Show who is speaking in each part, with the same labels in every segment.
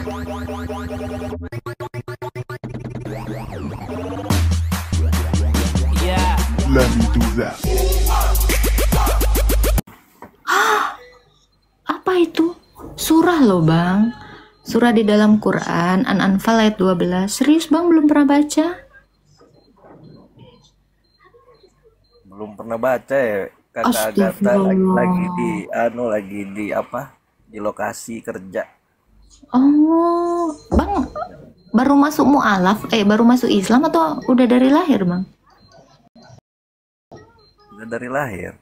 Speaker 1: Yeah.
Speaker 2: Let me do that.
Speaker 3: Apa itu? Surah loh bang. Surah di dalam Quran, An-Anfal ayat 12. Serius bang, belum pernah baca?
Speaker 4: Belum pernah baca ya Kakak Agatha, lagi di apa? Di lokasi kerja.
Speaker 3: Oh, bang baru masuk mu'alaf, baru masuk Islam atau udah dari lahir bang?
Speaker 4: Udah dari lahir.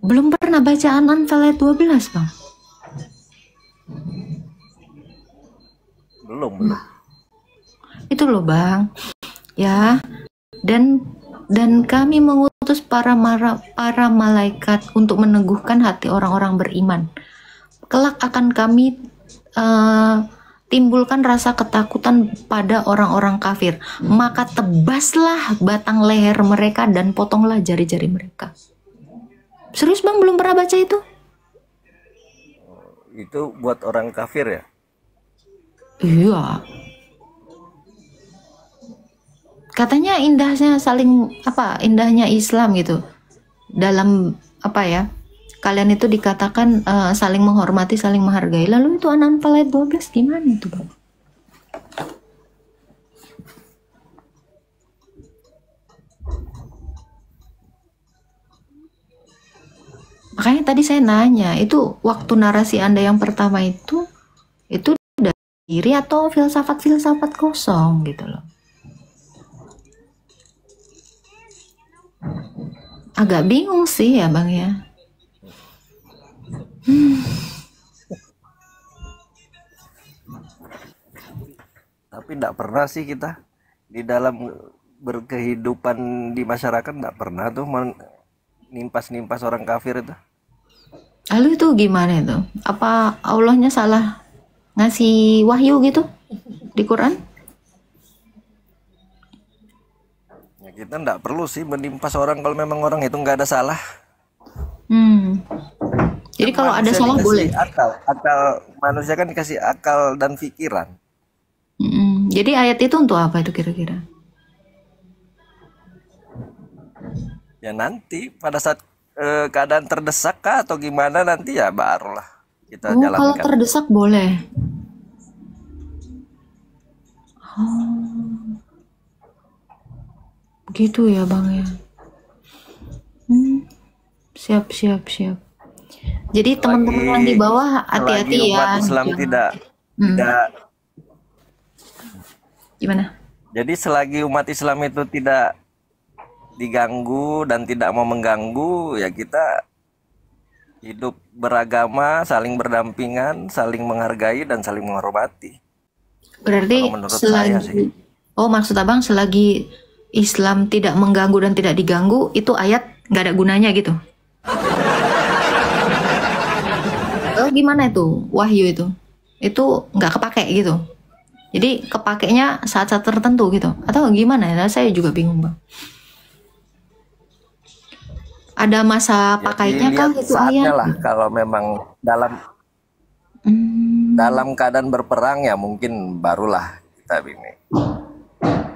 Speaker 3: Belum pernah baca An-Anfal ayat 12 bang?
Speaker 4: Belum.
Speaker 3: Itu loh bang, ya. Dan kami mengutus para malaikat untuk meneguhkan hati orang-orang beriman. Kelak akan kami timbulkan rasa ketakutan pada orang-orang kafir. Maka tebaslah batang leher mereka dan potonglah jari-jari mereka. Serius bang, belum pernah baca itu?
Speaker 4: Itu buat orang kafir ya?
Speaker 3: Iya. Katanya indahnya indahnya Islam gitu. Dalam apa ya? Kalian itu dikatakan saling menghormati, saling menghargai. Lalu itu An-Anfal ayat 12 gimana itu, Bang? Makanya tadi saya nanya, itu waktu narasi Anda yang pertama itu dari diri atau filsafat-filsafat kosong gitu loh. Agak bingung sih ya Bang ya.
Speaker 4: Tapi tidak pernah sih kita di dalam berkehidupan di masyarakat tidak pernah tuh nimpas orang kafir itu.
Speaker 3: Lalu itu gimana itu? Apa Allahnya salah ngasih wahyu gitu di Quran?
Speaker 4: Ya, kita tidak perlu sih menimpas orang kalau memang orang itu nggak ada salah.
Speaker 3: Jadi
Speaker 4: Kan
Speaker 3: kalau ada
Speaker 4: manusia
Speaker 3: salah
Speaker 4: dikasih
Speaker 3: boleh.
Speaker 4: akal manusia kan dikasih akal dan pikiran.
Speaker 3: Jadi ayat itu untuk apa itu kira-kira?
Speaker 4: Ya nanti pada saat keadaan terdesak kah atau gimana nanti ya barulah kita
Speaker 3: Kalau
Speaker 4: jalankan.
Speaker 3: terdesak boleh. Oh, gitu ya Bang ya. Siap. Jadi teman-teman yang di bawah hati-hati
Speaker 4: Selagi
Speaker 3: ya.
Speaker 4: umat Islam tidak
Speaker 3: Gimana?
Speaker 4: jadi selagi umat Islam itu tidak diganggu dan tidak mau mengganggu, ya kita hidup beragama, saling berdampingan, saling menghargai dan saling menghormati.
Speaker 3: Berarti
Speaker 4: Kalau menurut saya sih.
Speaker 3: Oh, maksud Abang selagi Islam tidak mengganggu dan tidak diganggu, itu ayat nggak ada gunanya gitu. Oh, gimana itu? Wahyu itu? Itu nggak kepake gitu. Jadi kepakainya saat-saat tertentu gitu. Atau gimana ya? Saya juga bingung, Bang. Ada masa pakainya kah
Speaker 4: Dilihat
Speaker 3: itu
Speaker 4: saatnya
Speaker 3: ayat?
Speaker 4: lah, kalau memang dalam keadaan berperang ya mungkin barulah kita ini.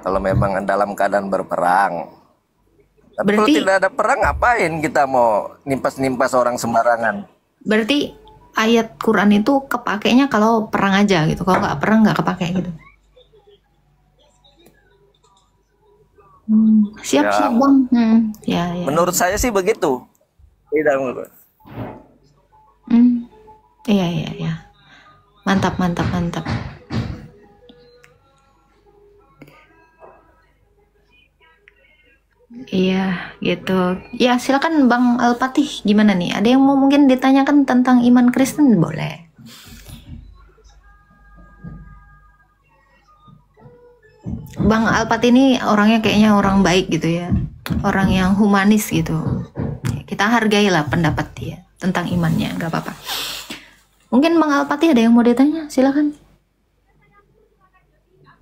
Speaker 4: Kalau memang dalam keadaan berperang. Tapi kalau
Speaker 3: Berarti
Speaker 4: tidak ada perang ngapain kita mau nimpas orang sembarangan?
Speaker 3: berarti ayat Quran itu kepakainya kalau perang aja gitu. Kalau nggak perang nggak kepake gitu. Siap
Speaker 4: Ya,
Speaker 3: Bang. Ya.
Speaker 4: menurut saya sih begitu. Tidak menurut.
Speaker 3: Iya. Mantap. Iya, gitu. Ya, silakan Bang Al-Fatih. Gimana nih? Ada yang mau mungkin ditanyakan tentang iman Kristen? Boleh. Bang Al-Fatih ini orangnya kayaknya orang baik gitu ya. Orang yang humanis gitu. Kita hargailah pendapat dia tentang imannya, nggak apa-apa. Mungkin Bang Al-Fatih ada yang mau ditanya? Silakan.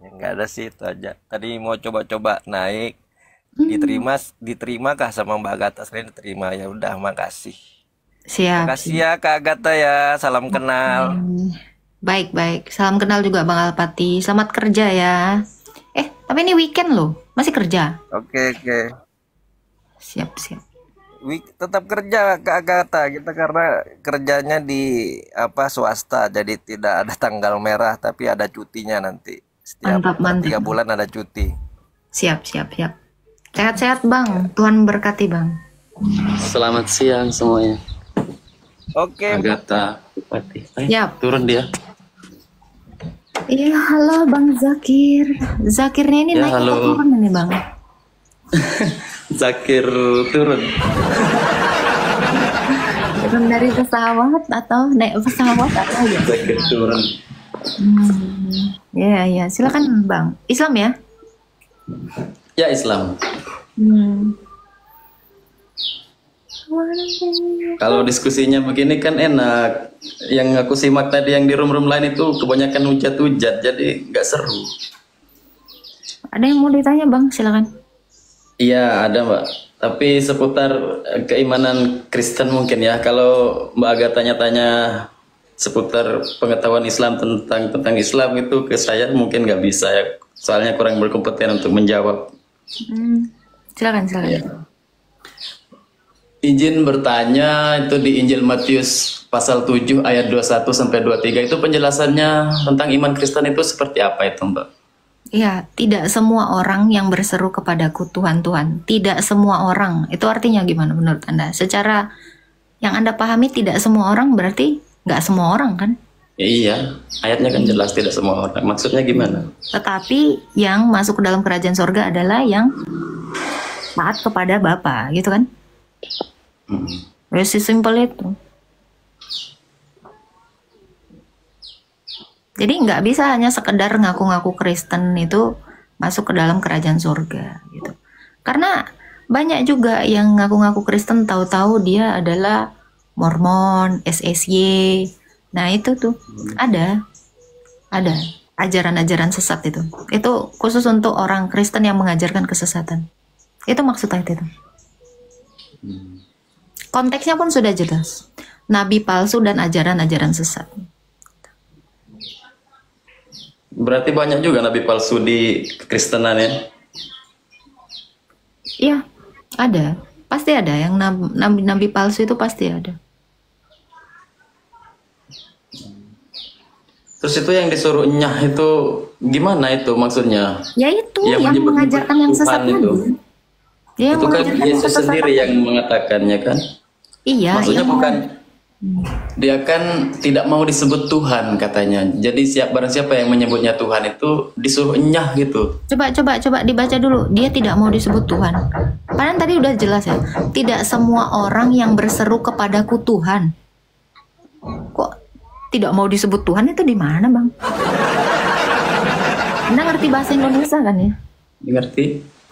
Speaker 4: Ya, nggak ada sih, itu aja. Tadi mau coba-coba naik, diterima kah sama Mbak Agatha? Selain diterima, ya udah, makasih.
Speaker 3: Siap.
Speaker 4: Makasih ya Kak Agatha ya, salam kenal.
Speaker 3: Baik. Salam kenal juga Bang Alpati. Selamat kerja ya. Tapi ini weekend loh. Masih kerja?
Speaker 4: Oke.
Speaker 3: Siap.
Speaker 4: Tetap kerja Kak Agatha kita karena kerjanya di swasta, jadi tidak ada tanggal merah tapi ada cutinya nanti. Setiap
Speaker 3: Mantap.
Speaker 4: 3 bulan ada cuti.
Speaker 3: Siap. Sehat-sehat Bang. Tuhan berkati Bang.
Speaker 1: Selamat siang semuanya.
Speaker 4: Oke.
Speaker 1: Agatha Bupati.
Speaker 3: Yap.
Speaker 1: Turun dia.
Speaker 3: Iya, halo Bang Zakir. Zakirnya ini
Speaker 1: Ya,
Speaker 3: naik atau
Speaker 1: halo.
Speaker 3: turun ini Bang?
Speaker 1: Zakir turun.
Speaker 3: Turun dari pesawat atau naik pesawat atau ya?
Speaker 1: Zakir turun.
Speaker 3: Iya. Silakan Bang. Islam ya?
Speaker 1: Ya, Islam. Kalau diskusinya begini kan enak. Yang aku simak tadi yang di room-room lain itu kebanyakan hujat-hujat, jadi nggak seru.
Speaker 3: Ada yang mau ditanya Bang? Silakan.
Speaker 1: Iya, ada Mbak. Tapi seputar keimanan Kristen mungkin ya. Kalau Mbak Aga tanya-tanya seputar pengetahuan Islam tentang Islam itu ke saya mungkin nggak bisa ya. Soalnya kurang berkompeten untuk menjawab.
Speaker 3: Silakan.
Speaker 1: Ya. Izin bertanya, itu di Injil Matius pasal 7 ayat 21 sampai 23 itu penjelasannya tentang iman Kristen itu seperti apa itu, Mbak?
Speaker 3: Iya, tidak semua orang yang berseru kepadaku Tuhan, Tuhan. Tidak semua orang. Itu artinya gimana menurut Anda? Secara yang Anda pahami tidak semua orang berarti nggak semua orang kan?
Speaker 1: Ya, iya, ayatnya kan jelas tidak semua orang. Maksudnya gimana?
Speaker 3: Tetapi yang masuk ke dalam kerajaan surga adalah yang taat kepada Bapa, gitu kan? Ya sesimpel itu. Jadi nggak bisa hanya sekedar ngaku-ngaku Kristen itu masuk ke dalam kerajaan surga gitu. Karena banyak juga yang ngaku-ngaku Kristen tahu-tahu dia adalah Mormon, SSY. Nah itu tuh ada ajaran-ajaran sesat itu. Itu khusus untuk orang Kristen yang mengajarkan kesesatan. Itu maksud ayat itu. Konteksnya pun sudah jelas. Nabi palsu dan ajaran-ajaran sesat.
Speaker 1: Berarti banyak juga nabi palsu di Kristenan ya?
Speaker 3: Iya, ada. Pasti ada yang nabi palsu itu pasti ada.
Speaker 1: Terus itu yang disuruh nyah itu gimana itu maksudnya?
Speaker 3: Ya itu yang
Speaker 1: menyebut-nyebut
Speaker 3: mengajarkan yang
Speaker 1: Tuhan
Speaker 3: sesat
Speaker 1: itu.
Speaker 3: tadi. Dia yang
Speaker 1: Itu kan
Speaker 3: mengajarkan
Speaker 1: Yesus
Speaker 3: kesesatan.
Speaker 1: sendiri yang mengatakannya kan?
Speaker 3: Iya,
Speaker 1: Maksudnya
Speaker 3: yang
Speaker 1: bukan dia kan tidak mau disebut Tuhan katanya. Jadi barang siapa yang menyebutnya Tuhan itu disuruh nyah gitu.
Speaker 3: Coba dibaca dulu. Dia tidak mau disebut Tuhan. Padahal tadi udah jelas ya. Tidak semua orang yang berseru kepadaku Tuhan. Kok tidak mau disebut Tuhan itu di mana, Bang? Anda ngerti bahasa Indonesia kan ya?
Speaker 1: Ngerti?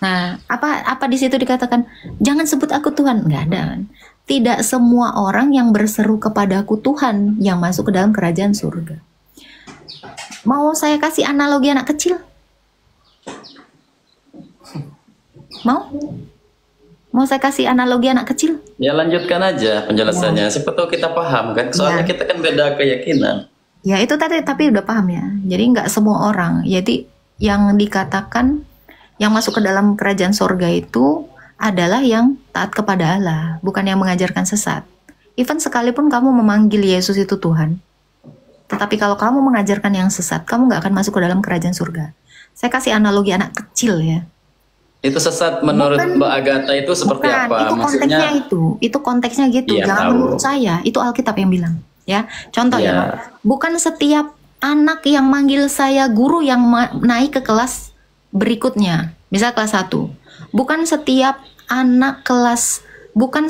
Speaker 3: Nah, apa di situ dikatakan jangan sebut aku Tuhan? Nggak ada kan? Tidak semua orang yang berseru kepadaku Tuhan yang masuk ke dalam kerajaan surga. Mau saya kasih analogi anak kecil? Mau saya kasih analogi anak kecil?
Speaker 1: Ya lanjutkan aja penjelasannya. Siapa tahu kita paham kan? Soalnya kita kan beda keyakinan.
Speaker 3: Ya itu tadi tapi udah paham ya. Jadi nggak semua orang. Jadi yang dikatakan yang masuk ke dalam kerajaan surga itu adalah yang taat kepada Allah, bukan yang mengajarkan sesat. Even sekalipun kamu memanggil Yesus itu Tuhan, tetapi kalau kamu mengajarkan yang sesat, kamu nggak akan masuk ke dalam kerajaan surga. Saya kasih analogi anak kecil ya.
Speaker 1: Itu sesat menurut Mbak Agatha itu seperti apa?
Speaker 3: Itu konteksnya
Speaker 1: Maksudnya
Speaker 3: itu konteksnya gitu.
Speaker 1: Iya,
Speaker 3: Jangan
Speaker 1: tahu.
Speaker 3: menurut saya, itu Alkitab yang bilang. Ya, contoh ya,
Speaker 1: Iya.
Speaker 3: Bang. Bukan setiap anak yang manggil saya guru yang naik ke kelas berikutnya, misal kelas 1. Bukan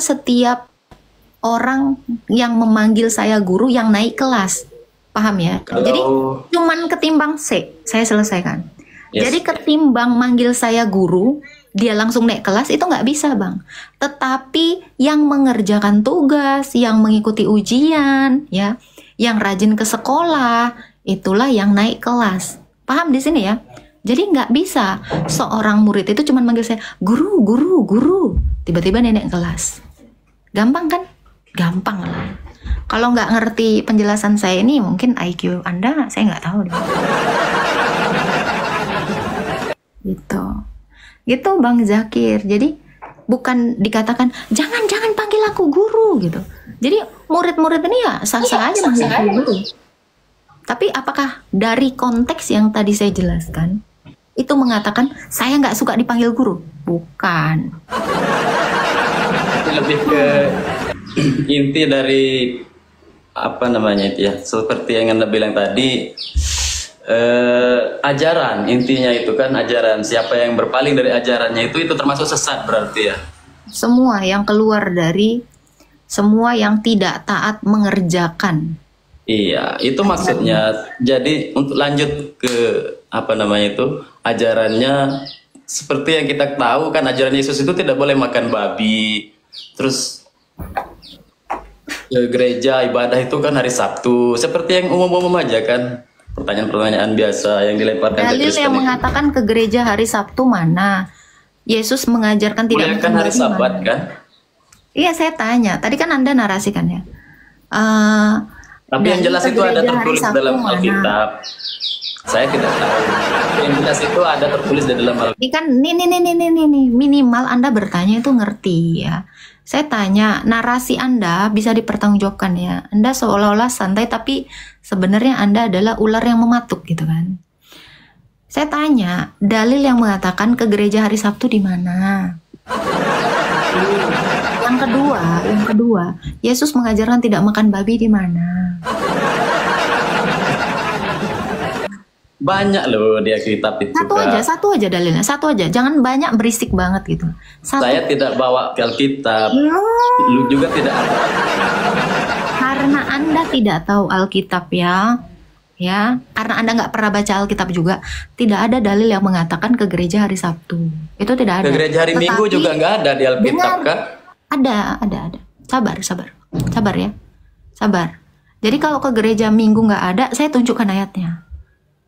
Speaker 3: setiap orang yang memanggil saya guru yang naik kelas. Paham ya? Jadi cuman ketimbang saya selesaikan.
Speaker 1: Yes.
Speaker 3: Jadi ketimbang manggil saya guru, dia langsung naik kelas itu nggak bisa, Bang. Tetapi yang mengerjakan tugas, yang mengikuti ujian, ya, yang rajin ke sekolah, itulah yang naik kelas. Paham di sini ya? Jadi nggak bisa seorang murid itu cuma manggil saya guru, guru, guru. Tiba-tiba nenek kelas. Gampang kan? Gampang lah. Kalau nggak ngerti penjelasan saya ini, mungkin IQ Anda saya nggak tahu deh. Gitu. Gitu Bang Zakir. Jadi bukan dikatakan jangan panggil aku guru gitu. Jadi murid-murid ini ya sah-sah aja manggil aku guru. Tapi apakah dari konteks yang tadi saya jelaskan itu mengatakan saya nggak suka dipanggil guru? Bukan.
Speaker 1: Itu lebih ke inti dari apa namanya itu ya, seperti yang Anda bilang tadi, ajaran, intinya itu kan ajaran. Siapa yang berpaling dari ajarannya itu termasuk sesat berarti ya.
Speaker 3: Semua yang keluar dari, semua yang tidak taat mengerjakan.
Speaker 1: Iya, itu maksudnya. Jadi untuk lanjut ke apa namanya itu, ajarannya seperti yang kita tahu kan, ajaran Yesus itu tidak boleh makan babi. Terus gereja ibadah itu kan hari Sabtu, seperti yang umum-umum aja kan. Pertanyaan-pertanyaan biasa yang dilemparkan ke
Speaker 3: Dalil
Speaker 1: Kristen
Speaker 3: yang
Speaker 1: itu.
Speaker 3: mengatakan ke gereja hari Sabtu mana? Yesus mengajarkan tidak
Speaker 1: Muliakan
Speaker 3: makan
Speaker 1: hari
Speaker 3: babi
Speaker 1: Sabat
Speaker 3: mana?
Speaker 1: kan.
Speaker 3: Iya, saya tanya. Tadi kan Anda narasikan ya.
Speaker 1: Tapi yang
Speaker 3: Dalil
Speaker 1: jelas
Speaker 3: ke
Speaker 1: itu ada
Speaker 3: gereja hari
Speaker 1: tertulis
Speaker 3: Sabtu
Speaker 1: dalam
Speaker 3: mana?
Speaker 1: Alkitab. Saya tidak tahu. Yang jelas itu ada tertulis di dalam Alkitab.
Speaker 3: Ini kan nih, minimal Anda bertanya itu ngerti ya. Saya tanya, narasi Anda bisa dipertanggungjawabkan ya. Anda seolah-olah santai tapi sebenarnya Anda adalah ular yang mematuk gitu kan. Saya tanya, dalil yang mengatakan ke gereja hari Sabtu di mana? Yang kedua, Yesus mengajarkan tidak makan babi di mana?
Speaker 1: Banyak loh di Alkitab itu Kak.
Speaker 3: Satu aja dalilnya, satu aja. Jangan banyak berisik banget gitu. Satu.
Speaker 1: Saya tidak bawa ke Alkitab.
Speaker 3: Loh,
Speaker 1: Lu juga tidak ada.
Speaker 3: karena Anda tidak tahu Alkitab ya, karena Anda nggak pernah baca Alkitab juga, tidak ada dalil yang mengatakan ke gereja hari Sabtu. Itu tidak ada.
Speaker 1: Ke gereja hari Minggu
Speaker 3: Tetapi-
Speaker 1: juga nggak ada di Alkitab
Speaker 3: Dengar.
Speaker 1: Kak.
Speaker 3: Ada. Sabar ya. Sabar. Jadi kalau ke gereja Minggu nggak ada, saya tunjukkan ayatnya.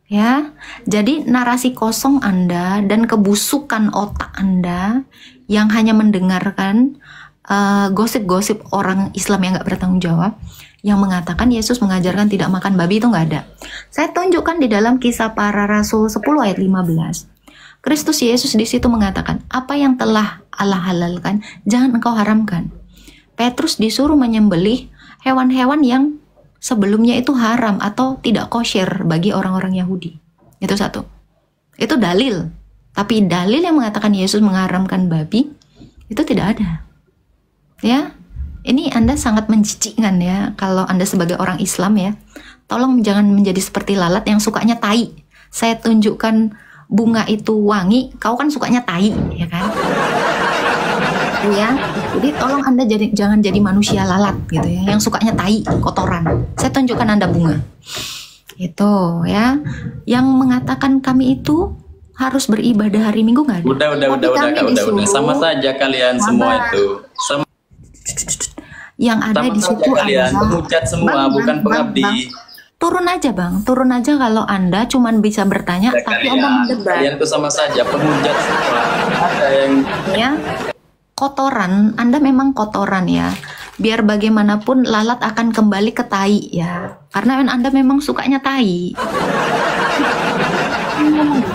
Speaker 3: Ya. Jadi narasi kosong Anda dan kebusukan otak Anda yang hanya mendengarkan gosip-gosip orang Islam yang nggak bertanggung jawab, yang mengatakan Yesus mengajarkan tidak makan babi, itu nggak ada. Saya tunjukkan di dalam Kisah Para Rasul 10 ayat 15. Kristus Yesus di situ mengatakan, apa yang telah Allah halalkan, jangan engkau haramkan. Petrus disuruh menyembelih hewan-hewan yang sebelumnya itu haram atau tidak kosher bagi orang-orang Yahudi. Itu satu. Itu dalil. Tapi dalil yang mengatakan Yesus mengharamkan babi, itu tidak ada. Ya, ini Anda sangat menjijikkan ya kalau Anda sebagai orang Islam ya. Tolong jangan menjadi seperti lalat yang sukanya tai. Saya tunjukkan bunga itu wangi, kau kan sukanya tai, ya kan? Ya, jadi tolong Anda jangan jadi manusia lalat gitu ya, yang sukanya tai, kotoran. Saya tunjukkan Anda bunga. Itu ya, yang mengatakan kami itu harus beribadah hari Minggu nggak ada.
Speaker 1: Udah
Speaker 3: Tapi
Speaker 1: Kak,
Speaker 3: kami
Speaker 1: udah.
Speaker 3: disuruh-
Speaker 1: Sama saja kalian semua itu. Sama
Speaker 3: yang ada di
Speaker 1: saja
Speaker 3: situ
Speaker 1: kalian
Speaker 3: adalah
Speaker 1: penghujat semua, bukan pengabdi.
Speaker 3: Turun aja Bang, turun aja kalau Anda cuman bisa bertanya
Speaker 1: Ya,
Speaker 3: tapi Anda mendebat.
Speaker 1: kalian itu sama saja penghujat semua. Ada yang
Speaker 3: Ya, kotoran, Anda memang kotoran ya. Biar bagaimanapun lalat akan kembali ke tai ya. Karena Anda memang sukanya tai.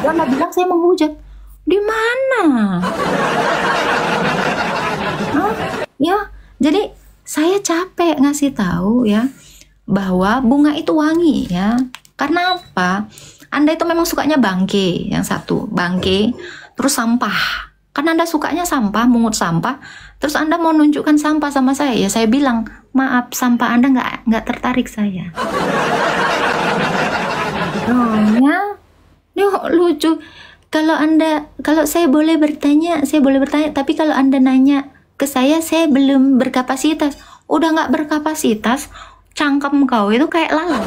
Speaker 3: Anda bilang saya menghujat. Di mana? Hah? Ya, jadi saya capek ngasih tahu ya bahwa bunga itu wangi ya. Karena apa? Anda itu memang sukanya bangke, yang satu, bangke, terus sampah. Karena Anda sukanya sampah, mungut sampah, terus Anda mau nunjukkan sampah sama saya, ya saya bilang, maaf, sampah Anda nggak tertarik saya. Oh ya, ini lucu. Kalau saya boleh bertanya, tapi kalau Anda nanya ke saya belum berkapasitas. Udah nggak berkapasitas, cangkem kau itu kayak lalat.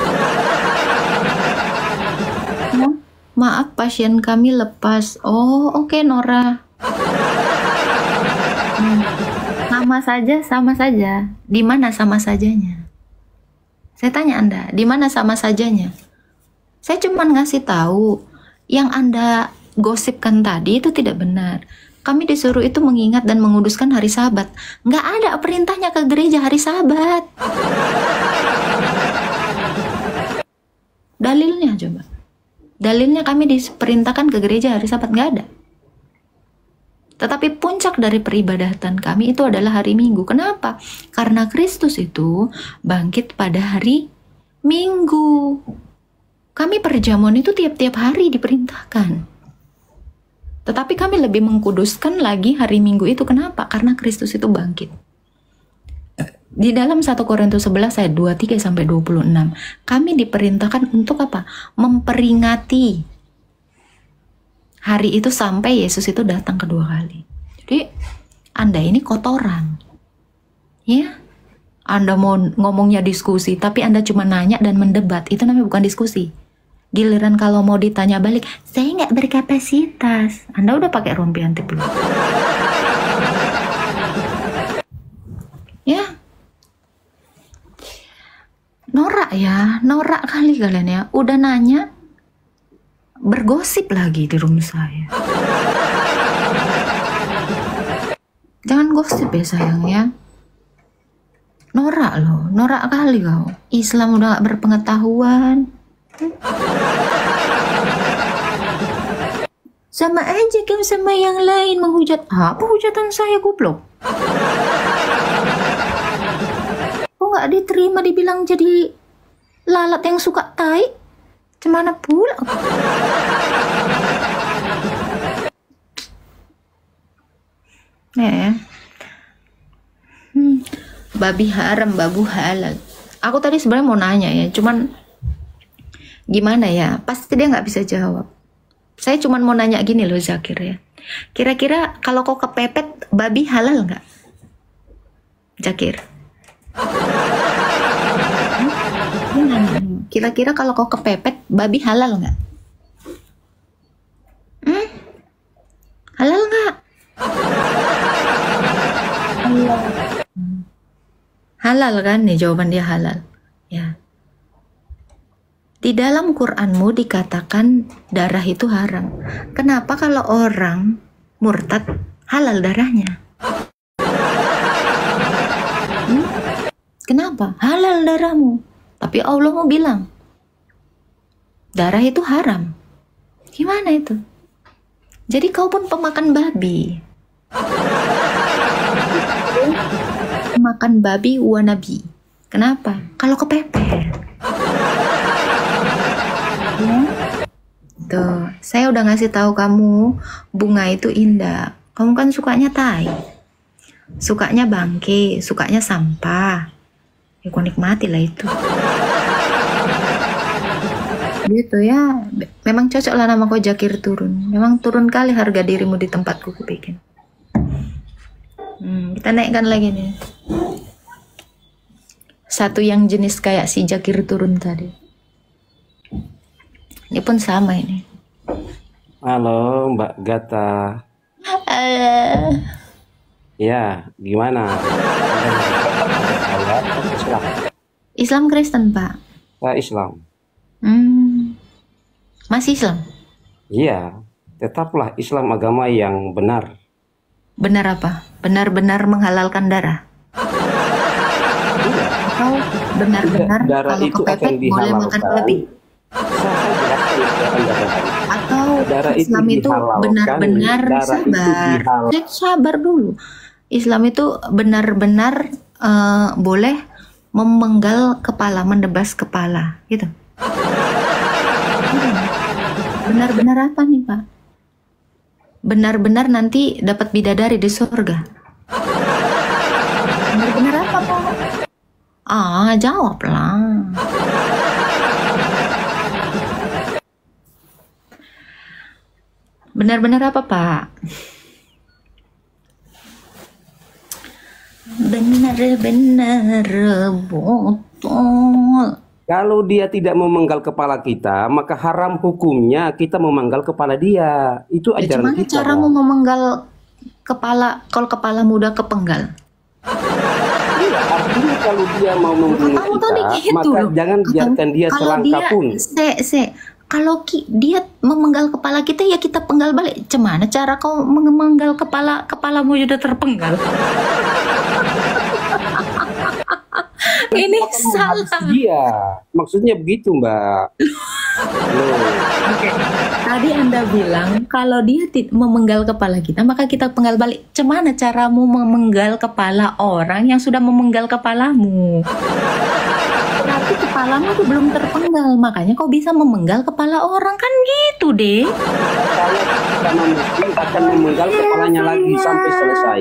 Speaker 3: Ya, maaf, pasien kami lepas. Oh, oke, Nora. Sama saja. Di mana sama sajanya? Saya tanya Anda, di mana sama sajanya? Saya cuma ngasih tahu yang Anda gosipkan tadi itu tidak benar. Kami disuruh itu mengingat dan menguduskan hari Sabat. Nggak ada perintahnya ke gereja hari Sabat. Dalilnya coba. Dalilnya kami diperintahkan ke gereja hari Sabat, nggak ada. Tetapi puncak dari peribadatan kami itu adalah hari Minggu. Kenapa? Karena Kristus itu bangkit pada hari Minggu. Kami perjamuan itu tiap-tiap hari diperintahkan. Tetapi kami lebih mengkuduskan lagi hari Minggu itu. Kenapa? Karena Kristus itu bangkit. Di dalam 1 Korintus 11 ayat 23-26, kami diperintahkan untuk apa? Memperingati hari itu sampai Yesus itu datang kedua kali. Jadi, Anda ini kotoran. Ya? Anda mau ngomongnya diskusi, tapi Anda cuma nanya dan mendebat. Itu namanya bukan diskusi. Giliran kalau mau ditanya balik, saya nggak berkapasitas. Anda udah pakai rompi anti peluru. Ya, norak ya, norak kali kalian ya. Udah nanya, bergosip lagi di rumah saya. Jangan gosip ya sayang ya. Norak loh, norak kali kau. Islam udah gak berpengetahuan. Sama aja kan sama yang lain menghujat. Apa hujatan saya, goblok? Kok nggak diterima dibilang jadi lalat yang suka tai? Cemana pula? Babi haram, babu halal. Aku tadi sebenarnya mau nanya ya, cuman gimana ya? Pasti dia nggak bisa jawab. Saya cuman mau nanya gini loh Zakir ya. Kira-kira kalau kau kepepet babi halal nggak? Zakir. Kira-kira kalau kau kepepet babi halal nggak? Halal nggak? Halal kan nih, jawaban dia halal. Ya. Di dalam Qur'anmu dikatakan darah itu haram. Kenapa kalau orang murtad halal darahnya? Kenapa? Halal darahmu. Tapi Allah mau bilang darah itu haram. Gimana itu? Jadi kau pun pemakan babi. Makan babi wanabi. Kenapa? Kalau kepepet. Ya. Tuh, saya udah ngasih tahu kamu bunga itu indah. Kamu kan sukanya tai, sukanya bangke, sukanya sampah. Ya kau nikmati lah itu. Gitu ya. Memang cocok lah nama kau Zakir turun. Memang turun kali harga dirimu di tempatku kubikin. Kita naikkan lagi nih. Satu yang jenis kayak si Zakir turun tadi. Ini pun sama ini.
Speaker 2: Halo Mbak Gata. Ya, gimana?
Speaker 3: Islam Kristen, Pak?
Speaker 2: Saya Islam.
Speaker 3: Masih Islam?
Speaker 2: Iya, tetaplah Islam agama yang benar.
Speaker 3: Benar apa? Benar-benar menghalalkan darah? Atau benar-benar kalau kepepet boleh makan babi? Atau Islam itu benar-benar sabar dulu. Islam itu benar-benar boleh memenggal kepala, menebas kepala, gitu. Benar-benar apa nih Pak? Benar-benar nanti dapat bidadari di surga. Benar-benar apa Pak? Jawablah. Benar-benar apa Pak? Benar-benar botol.
Speaker 2: Kalau dia tidak memenggal kepala kita, maka haram hukumnya kita memenggal kepala dia. Itu ajaran
Speaker 3: Gimana
Speaker 2: kita.
Speaker 3: caramu memenggal kepala kalau kepala muda kepenggal?
Speaker 2: Iya, artinya kalau dia mau membunuh kita,
Speaker 3: gitu
Speaker 2: maka
Speaker 3: loh.
Speaker 2: jangan biarkan dia
Speaker 3: Kalau
Speaker 2: selangkah
Speaker 3: dia,
Speaker 2: pun.
Speaker 3: Kalau dia memenggal kepala kita, ya kita penggal balik. Cemana cara kau memenggal kepalamu sudah terpenggal? Ini salah.
Speaker 2: Dia, maksudnya begitu, Mbak.
Speaker 3: Oke. Tadi Anda bilang kalau dia memenggal kepala kita, maka kita penggal balik. Cemana caramu memenggal kepala orang yang sudah memenggal kepalamu? Berarti kepalamu tuh belum terpenggal, makanya kau bisa memenggal kepala orang, kan gitu deh.
Speaker 2: Saya mungkin akan memenggal kepalanya lagi sampai selesai.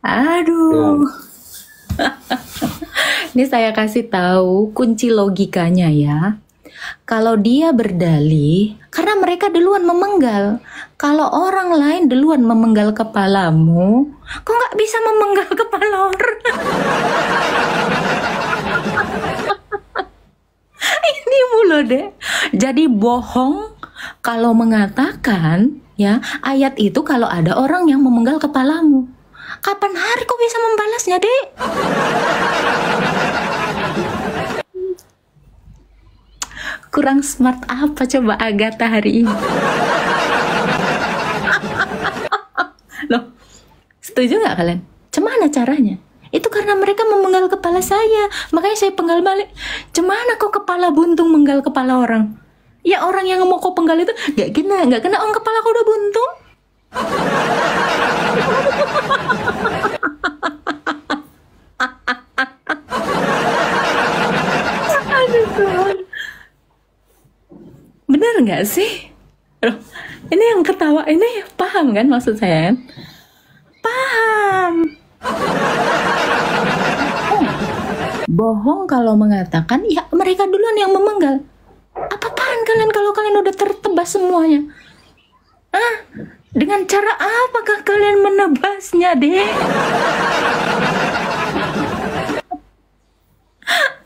Speaker 3: Aduh. Ini saya kasih tahu kunci logikanya ya. Kalau dia berdalih, karena mereka duluan memenggal. Kalau orang lain duluan memenggal kepalamu, kok nggak bisa memenggal kepala orang? Ini mulu deh. Jadi bohong kalau mengatakan ya ayat itu kalau ada orang yang memenggal kepalamu. Kapan hari kok bisa membalasnya, Dek? Kurang smart apa coba Agatha hari ini? Loh, setuju nggak kalian? Cemana caranya? Itu karena mereka memenggal kepala saya, makanya saya penggal balik. Cemana kok kepala buntung menggal kepala orang? Ya orang yang mau kau penggal itu nggak kena orang kepala kau udah buntung. Aduh Tuhan. Bener nggak sih? Loh, ini yang ketawa ini paham kan maksud saya? Paham. Bohong kalau mengatakan ya mereka duluan yang memenggal. Apa-apaan kalian kalau kalian udah tertebas semuanya? Dengan cara apakah kalian menebasnya, deh?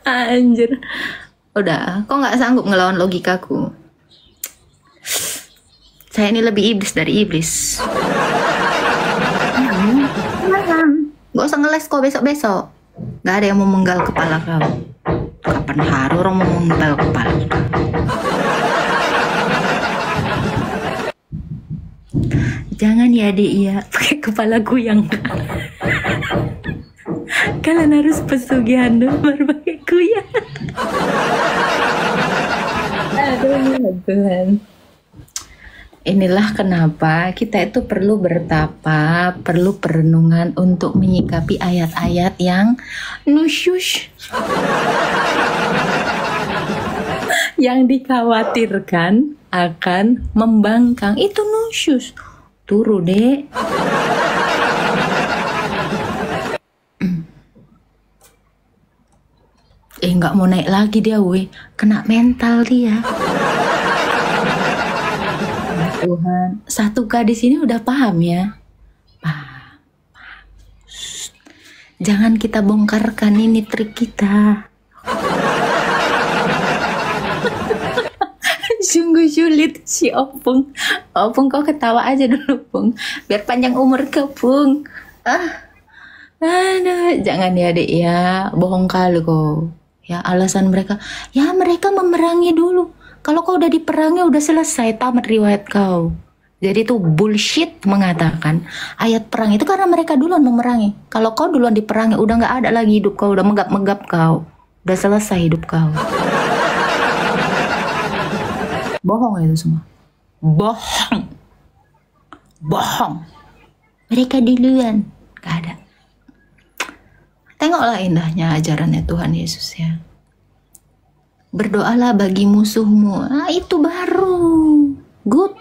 Speaker 3: Anjir. Udah, kok nggak sanggup ngelawan logikaku? Saya ini lebih iblis dari iblis. Gak usah ngeles kok besok-besok. Gak ada yang mau menggal kepala kau. Kapan hari orang mau menggal kepala? Jangan ya Dek ya, pakai kepala kuyang. Kalian harus pesugihan dulu baru pakai kuyang. Aduh Tuhan. Inilah kenapa kita itu perlu bertapa, perlu perenungan untuk menyikapi ayat-ayat yang nusyush. Yang dikhawatirkan akan membangkang. Itu nusyush. Turu, Dek. Nggak mau naik lagi dia, weh. Kena mental dia. Tuhan, satu K di sini udah paham ya? Paham. Jangan kita bongkarkan ini trik kita. Sungguh sulit si Opung. Opung kau ketawa aja dulu, Pung. Biar panjang umur kau, Pung. Aduh, jangan ya Dek ya. Bohong kali kau. Ya alasan mereka, ya mereka memerangi dulu. Kalau kau udah diperangi, udah selesai, tamat riwayat kau. Jadi itu bullshit mengatakan ayat perang itu karena mereka duluan memerangi. Kalau kau duluan diperangi, udah nggak ada lagi hidup kau, udah megap-megap kau. Udah selesai hidup kau. Bohong itu semua. Bohong. Bohong. Mereka duluan. Gak ada. Tengoklah indahnya ajarannya Tuhan Yesus ya. Berdoalah bagi musuhmu. Itu baru good.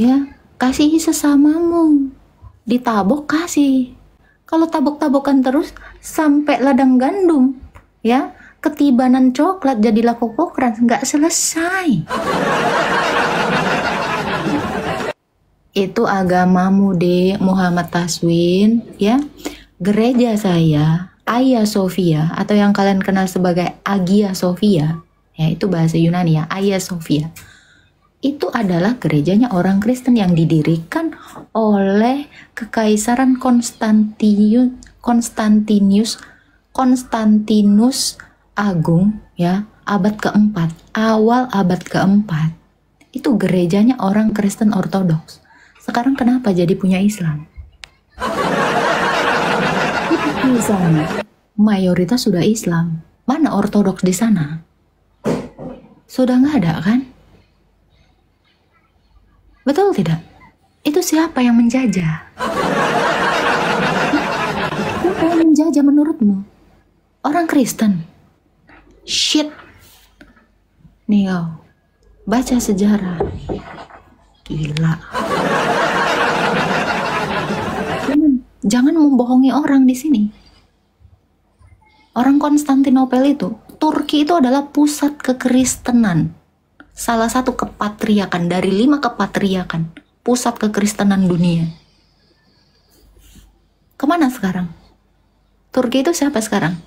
Speaker 3: Ya, kasihi sesamamu. Ditabok kasih. Kalau tabok-tabokan terus sampai ladang gandum, ya, ketibanan coklat jadilah kokokran, nggak selesai. Itu agamamu deh, Muhammad Taswin, ya. Gereja saya Hagia Sophia, atau yang kalian kenal sebagai Hagia Sophia, ya itu bahasa Yunani ya, Hagia Sophia. Itu adalah gerejanya orang Kristen yang didirikan oleh Kekaisaran Konstantinus Agung, ya, abad keempat, awal abad keempat, itu gerejanya orang Kristen Ortodoks. Sekarang kenapa jadi punya Islam? Di sana mayoritas sudah Islam. Mana Ortodoks di sana? Sudah nggak ada kan? Betul tidak? Itu siapa yang menjajah? Siapa yang menjajah menurutmu? Orang Kristen. Shit. Nih kau, baca sejarah. Gila. Jangan membohongi orang di sini. Orang Konstantinopel itu, Turki itu adalah pusat kekristenan. Salah satu kepatriakan dari 5 kepatriakan, pusat kekristenan dunia. Kemana sekarang? Turki itu siapa sekarang?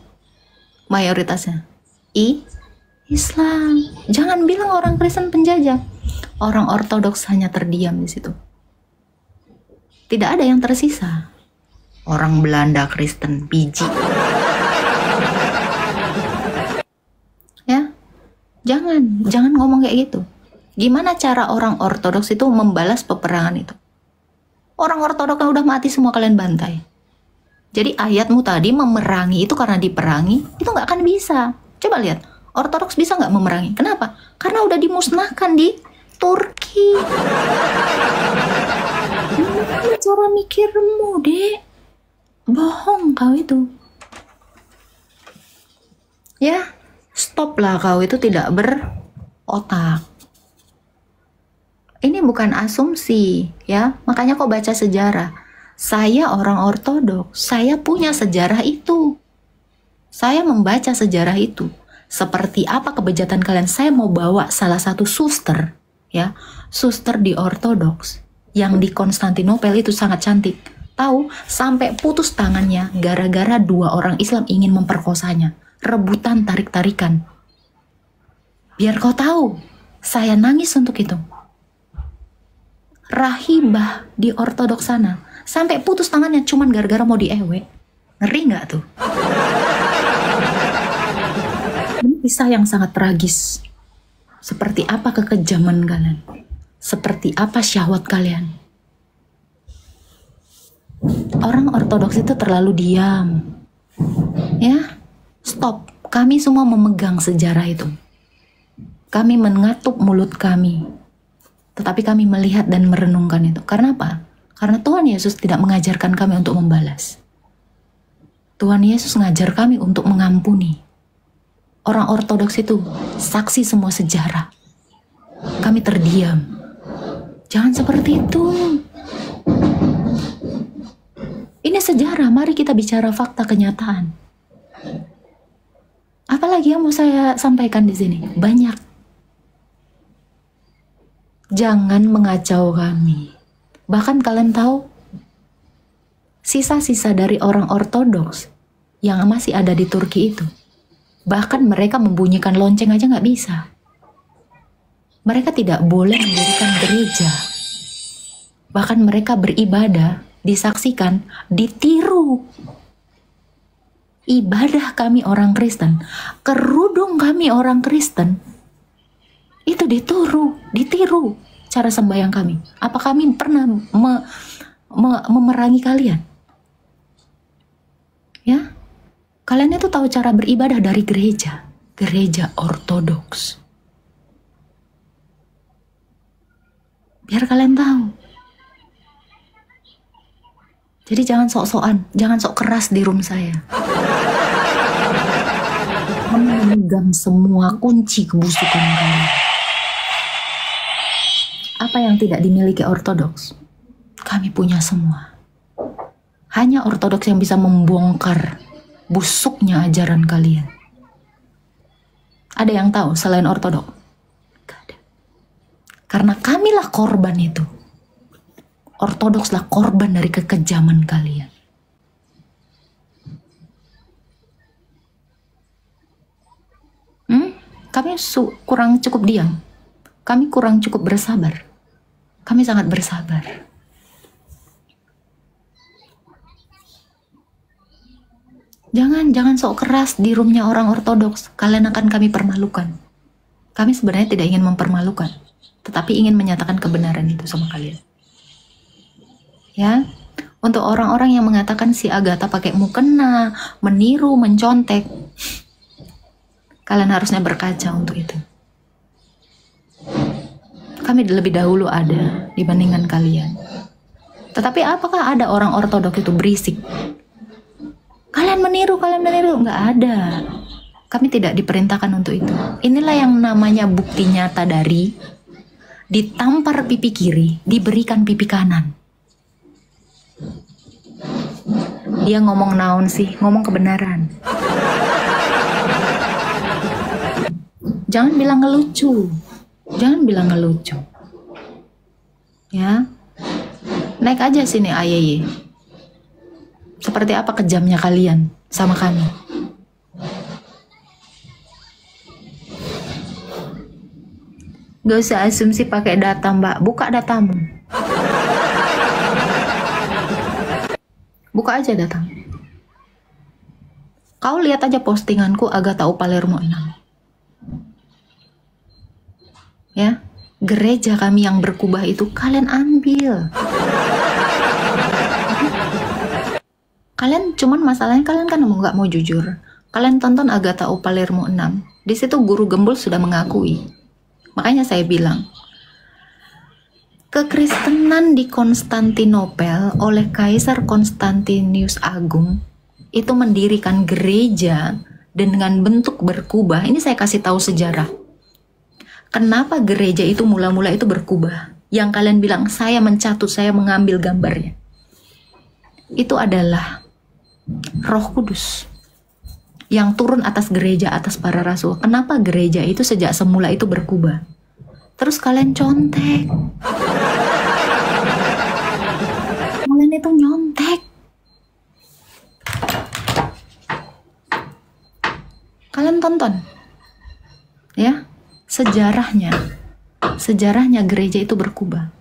Speaker 3: Mayoritasnya Islam. Jangan bilang orang Kristen penjajah. Orang Ortodoks hanya terdiam di situ. Tidak ada yang tersisa. Orang Belanda Kristen biji. Ya, jangan ngomong kayak gitu. Gimana cara orang Ortodoks itu membalas peperangan itu? Orang Ortodoks udah mati semua, kalian bantai. Jadi ayatmu tadi memerangi itu karena diperangi, itu nggak akan bisa. Coba lihat, Ortodoks bisa nggak memerangi? Kenapa? Karena udah dimusnahkan di Turki. Gimana cara mikirmu, Dek? Bohong kau itu. Ya, stoplah kau itu tidak berotak. Ini bukan asumsi, ya. Makanya kau baca sejarah. Saya orang Ortodoks, saya punya sejarah itu. Saya membaca sejarah itu. Seperti apa kebejatan kalian? Saya mau bawa salah satu suster, ya. Suster di Ortodoks yang di Konstantinopel itu sangat cantik. Tahu, sampai putus tangannya gara-gara 2 orang Islam ingin memperkosanya. Rebutan tarik-tarikan. Biar kau tahu, saya nangis untuk itu. Rahibah di Ortodoks sana, sampai putus tangannya cuman gara-gara mau diewe. Ngeri nggak tuh? Ini kisah yang sangat tragis. Seperti apa kekejaman kalian? Seperti apa syahwat kalian? Orang Ortodoks itu terlalu diam. Ya, stop. Kami semua memegang sejarah itu. Kami mengatup mulut kami. Tetapi kami melihat dan merenungkan itu. Karena apa? Karena Tuhan Yesus tidak mengajarkan kami untuk membalas. Tuhan Yesus mengajar kami untuk mengampuni. Orang Ortodoks itu saksi semua sejarah. Kami terdiam. Jangan seperti itu. Ini sejarah, mari kita bicara fakta kenyataan. Apalagi yang mau saya sampaikan di sini? Banyak. Jangan mengacau kami. Bahkan kalian tahu, sisa-sisa dari orang Ortodoks yang masih ada di Turki itu, bahkan mereka membunyikan lonceng aja nggak bisa. Mereka tidak boleh mendirikan gereja. Bahkan mereka beribadah, disaksikan, ditiru. Ibadah kami orang Kristen, kerudung kami orang Kristen, itu ditiru cara sembahyang kami. Apa kami pernah memerangi kalian? Ya, kalian itu tahu cara beribadah dari gereja Ortodoks. Biar kalian tahu. Jadi jangan sok-sokan, jangan sok keras di room saya. Kami memegang semua kunci kebusukan kalian. Apa yang tidak dimiliki Ortodoks, kami punya semua. Hanya Ortodoks yang bisa membongkar busuknya ajaran kalian. Ada yang tahu selain Ortodoks? Gak ada. Karena kamilah korban itu. Ortodokslah korban dari kekejaman kalian. Kami kurang cukup diam. Kami kurang cukup bersabar. Kami sangat bersabar. Jangan sok keras di roomnya orang ortodoks. Kalian akan kami permalukan. Kami sebenarnya tidak ingin mempermalukan, tetapi ingin menyatakan kebenaran itu sama kalian. Ya, untuk orang-orang yang mengatakan si Agatha pakai mukena, meniru, mencontek, kalian harusnya berkaca untuk itu. Kami lebih dahulu ada dibandingkan kalian. Tetapi apakah ada orang ortodoks itu berisik? Kalian meniru, nggak ada. Kami tidak diperintahkan untuk itu. Inilah yang namanya bukti nyata dari ditampar pipi kiri, diberikan pipi kanan. Dia ngomong naon sih? Ngomong kebenaran. Jangan bilang ngelucu. Ya. Naik aja sini ayeye. Seperti apa kejamnya kalian sama kami? Gak usah asumsi pakai data, Mbak. Buka datamu. Buka aja data. Kau lihat aja postinganku Agatha Palermo 6. Ya, gereja kami yang berkubah itu kalian ambil. Kalian cuman masalahnya kalian kan nggak mau jujur. Kalian tonton Agatha Palermo 6. Di situ guru gembul sudah mengakui. Makanya saya bilang, kekristenan di Konstantinopel oleh Kaisar Konstantinius Agung itu mendirikan gereja dengan bentuk berkubah. Ini saya kasih tahu sejarah. Kenapa gereja itu mula-mula itu berkubah? Yang kalian bilang saya mencatut, saya mengambil gambarnya. Itu adalah Roh Kudus yang turun atas gereja, atas para rasul. Kenapa gereja itu sejak semula itu berkubah? Terus kalian contek. Kalian itu nyontek. Kalian tonton. Ya, sejarahnya gereja itu berkubah.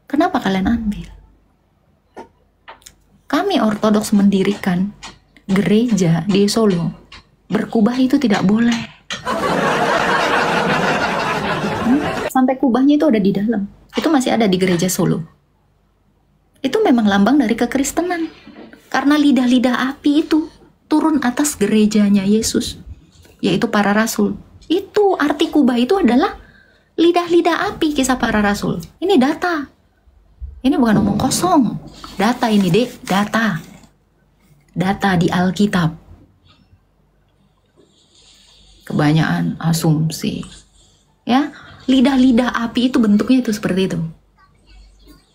Speaker 3: Kenapa kalian ambil? Kami ortodoks mendirikan gereja di Solo. Berkubah itu tidak boleh. Sampai kubahnya itu ada di dalam. Itu masih ada di gereja Solo. Itu memang lambang dari kekristenan. Karena lidah-lidah api itu turun atas gerejanya Yesus, yaitu para rasul. Itu arti kubah itu adalah lidah-lidah api, kisah para rasul. Ini data. Ini bukan omong kosong. Data ini, Dek, data. Data di Alkitab. Kebanyakan asumsi. Ya, lidah-lidah api itu bentuknya itu seperti itu.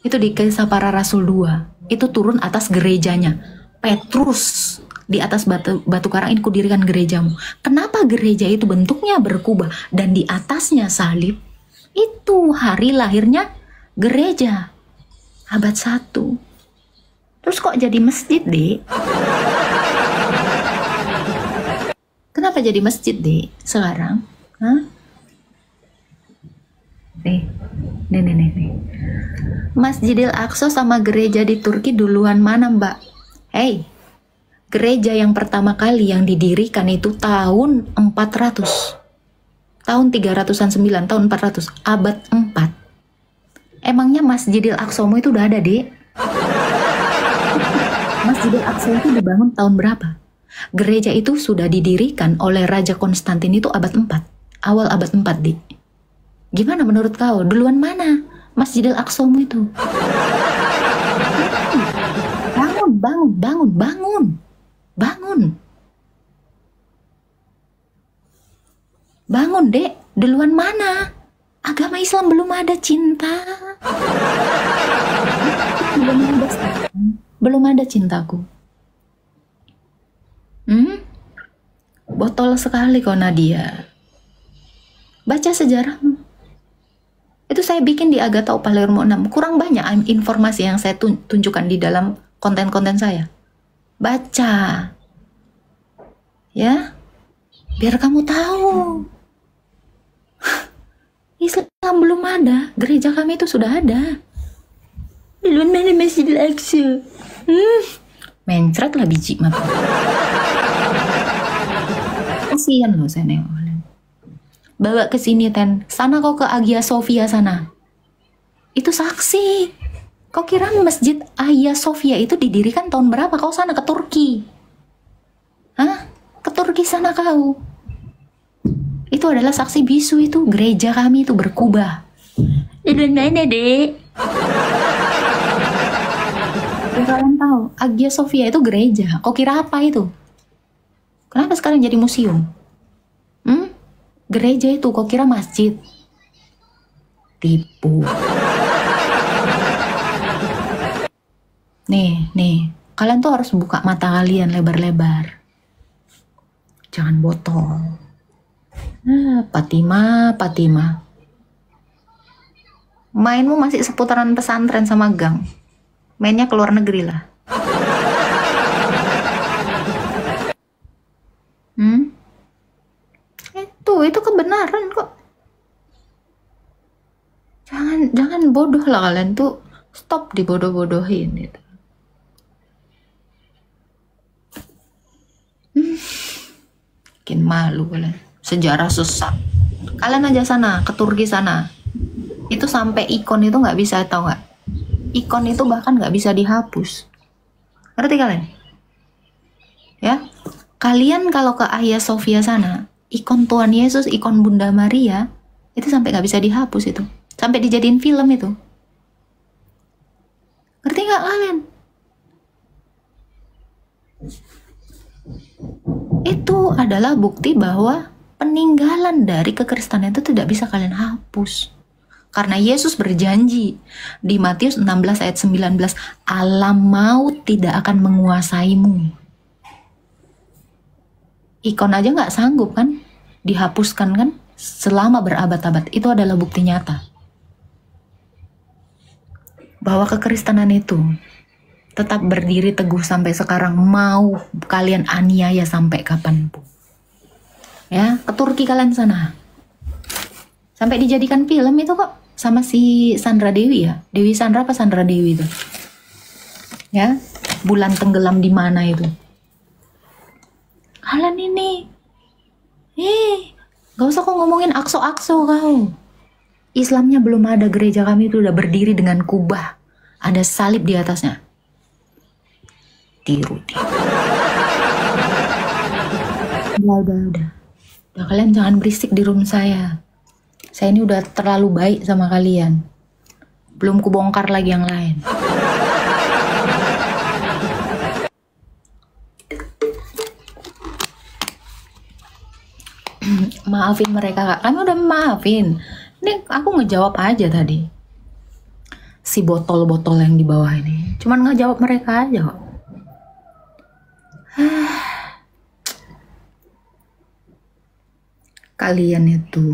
Speaker 3: Itu di kisah para rasul 2. Itu turun atas gerejanya. Petrus di atas batu karang ini kudirikan gerejamu. Kenapa gereja itu bentuknya berkubah dan di atasnya salib? Itu hari lahirnya gereja. Abad 1. Terus kok jadi masjid, Dek? Kenapa jadi masjid, Dek, sekarang? Hah? Nih. Masjidil Aqsa sama gereja di Turki duluan mana, Mbak? Hei, gereja yang pertama kali yang didirikan itu tahun 400. Tahun 309, tahun 400, abad 4. Emangnya Masjidil Aqsa itu udah ada, Dek? Masjidil Aqsa itu dibangun tahun berapa? Gereja itu sudah didirikan oleh Raja Konstantin itu abad 4. Awal abad 4, Dek. Gimana menurut kau? Duluan mana Masjidil Aqsa itu? Bangun, Dek. Duluan mana? Agama Islam belum ada cinta. Belum ada cintaku. Botol sekali kau, Nadia. Baca sejarahmu. Itu saya bikin di Agatha Palermo 6. Kurang banyak informasi yang saya tunjukkan di dalam konten-konten saya. Baca. Ya. Biar kamu tahu. Islam belum ada. Gereja kami itu sudah ada. Duluan mana Masjidil Aqsa? Mencret lah biji mata. Kasihan loh saya nengok. Bawa ke sini Ten. Sana kau ke Hagia Sophia sana. Itu saksi. Kau kira masjid Hagia Sophia itu didirikan tahun berapa? Kau sana ke Turki. Hah? Ke Turki sana kau. Itu adalah saksi bisu itu. Gereja kami itu berkubah. Ini dek. Kalian tahu, Hagia Sophia itu gereja. Kau kira apa itu? Kenapa sekarang jadi museum? Gereja itu, kau kira masjid? Tipu. Nih, kalian tuh harus buka mata kalian lebar-lebar. Jangan botol. Fatima. Mainmu masih seputaran pesantren sama gang. Mainnya ke luar negeri lah. Itu kebenaran kok. Jangan bodoh lah kalian tuh. Stop dibodoh-bodohin gitu. Bikin malu kalian. Sejarah sesat. Kalian aja sana, ke Turki sana. Itu sampai ikon itu nggak bisa, tahu nggak? Ikon itu bahkan nggak bisa dihapus. Ngerti kalian? Ya, kalian kalau ke Hagia Sophia sana, ikon Tuhan Yesus, ikon Bunda Maria, itu sampai nggak bisa dihapus itu. Sampai dijadiin film itu. Ngerti nggak kalian? Itu adalah bukti bahwa peninggalan dari kekristenan itu tidak bisa kalian hapus. Karena Yesus berjanji di Matius 16 ayat 19, alam maut tidak akan menguasaimu. Ikon aja nggak sanggup kan dihapuskan kan selama berabad-abad. Itu adalah bukti nyata bahwa kekristenan itu tetap berdiri teguh sampai sekarang, mau kalian aniaya sampai kapanpun. Ya, ke Turki kalian sana. Sampai dijadikan film itu kok sama si Sandra Dewi ya. Dewi Sandra apa Sandra Dewi itu? Ya, bulan tenggelam di mana itu? Kalian ini. Gak usah kok ngomongin akso-akso kau. Islamnya belum ada, gereja kami itu udah berdiri dengan kubah. Ada salib di atasnya. Tiru. Udah. Kalian jangan berisik di room saya. Saya ini udah terlalu baik sama kalian. Belum kubongkar lagi yang lain. Maafin mereka kak. Kami udah maafin. Ini aku ngejawab aja tadi. Si botol-botol yang di bawah ini. Cuman ngejawab mereka aja kok. Kalian itu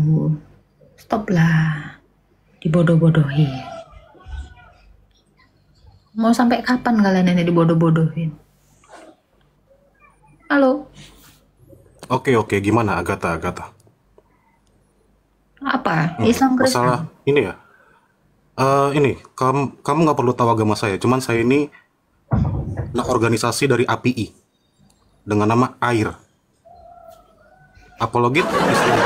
Speaker 3: stoplah dibodoh-bodohin. Mau sampai kapan kalian ini dibodoh-bodohin? Halo?
Speaker 5: Oke, gimana Agatha?
Speaker 3: Apa? Islam Kristen?
Speaker 5: Masalah ini ya. Ini kamu nggak perlu tahu agama saya. Cuman saya ini organisasi dari API dengan nama AIR. Apologit Islam.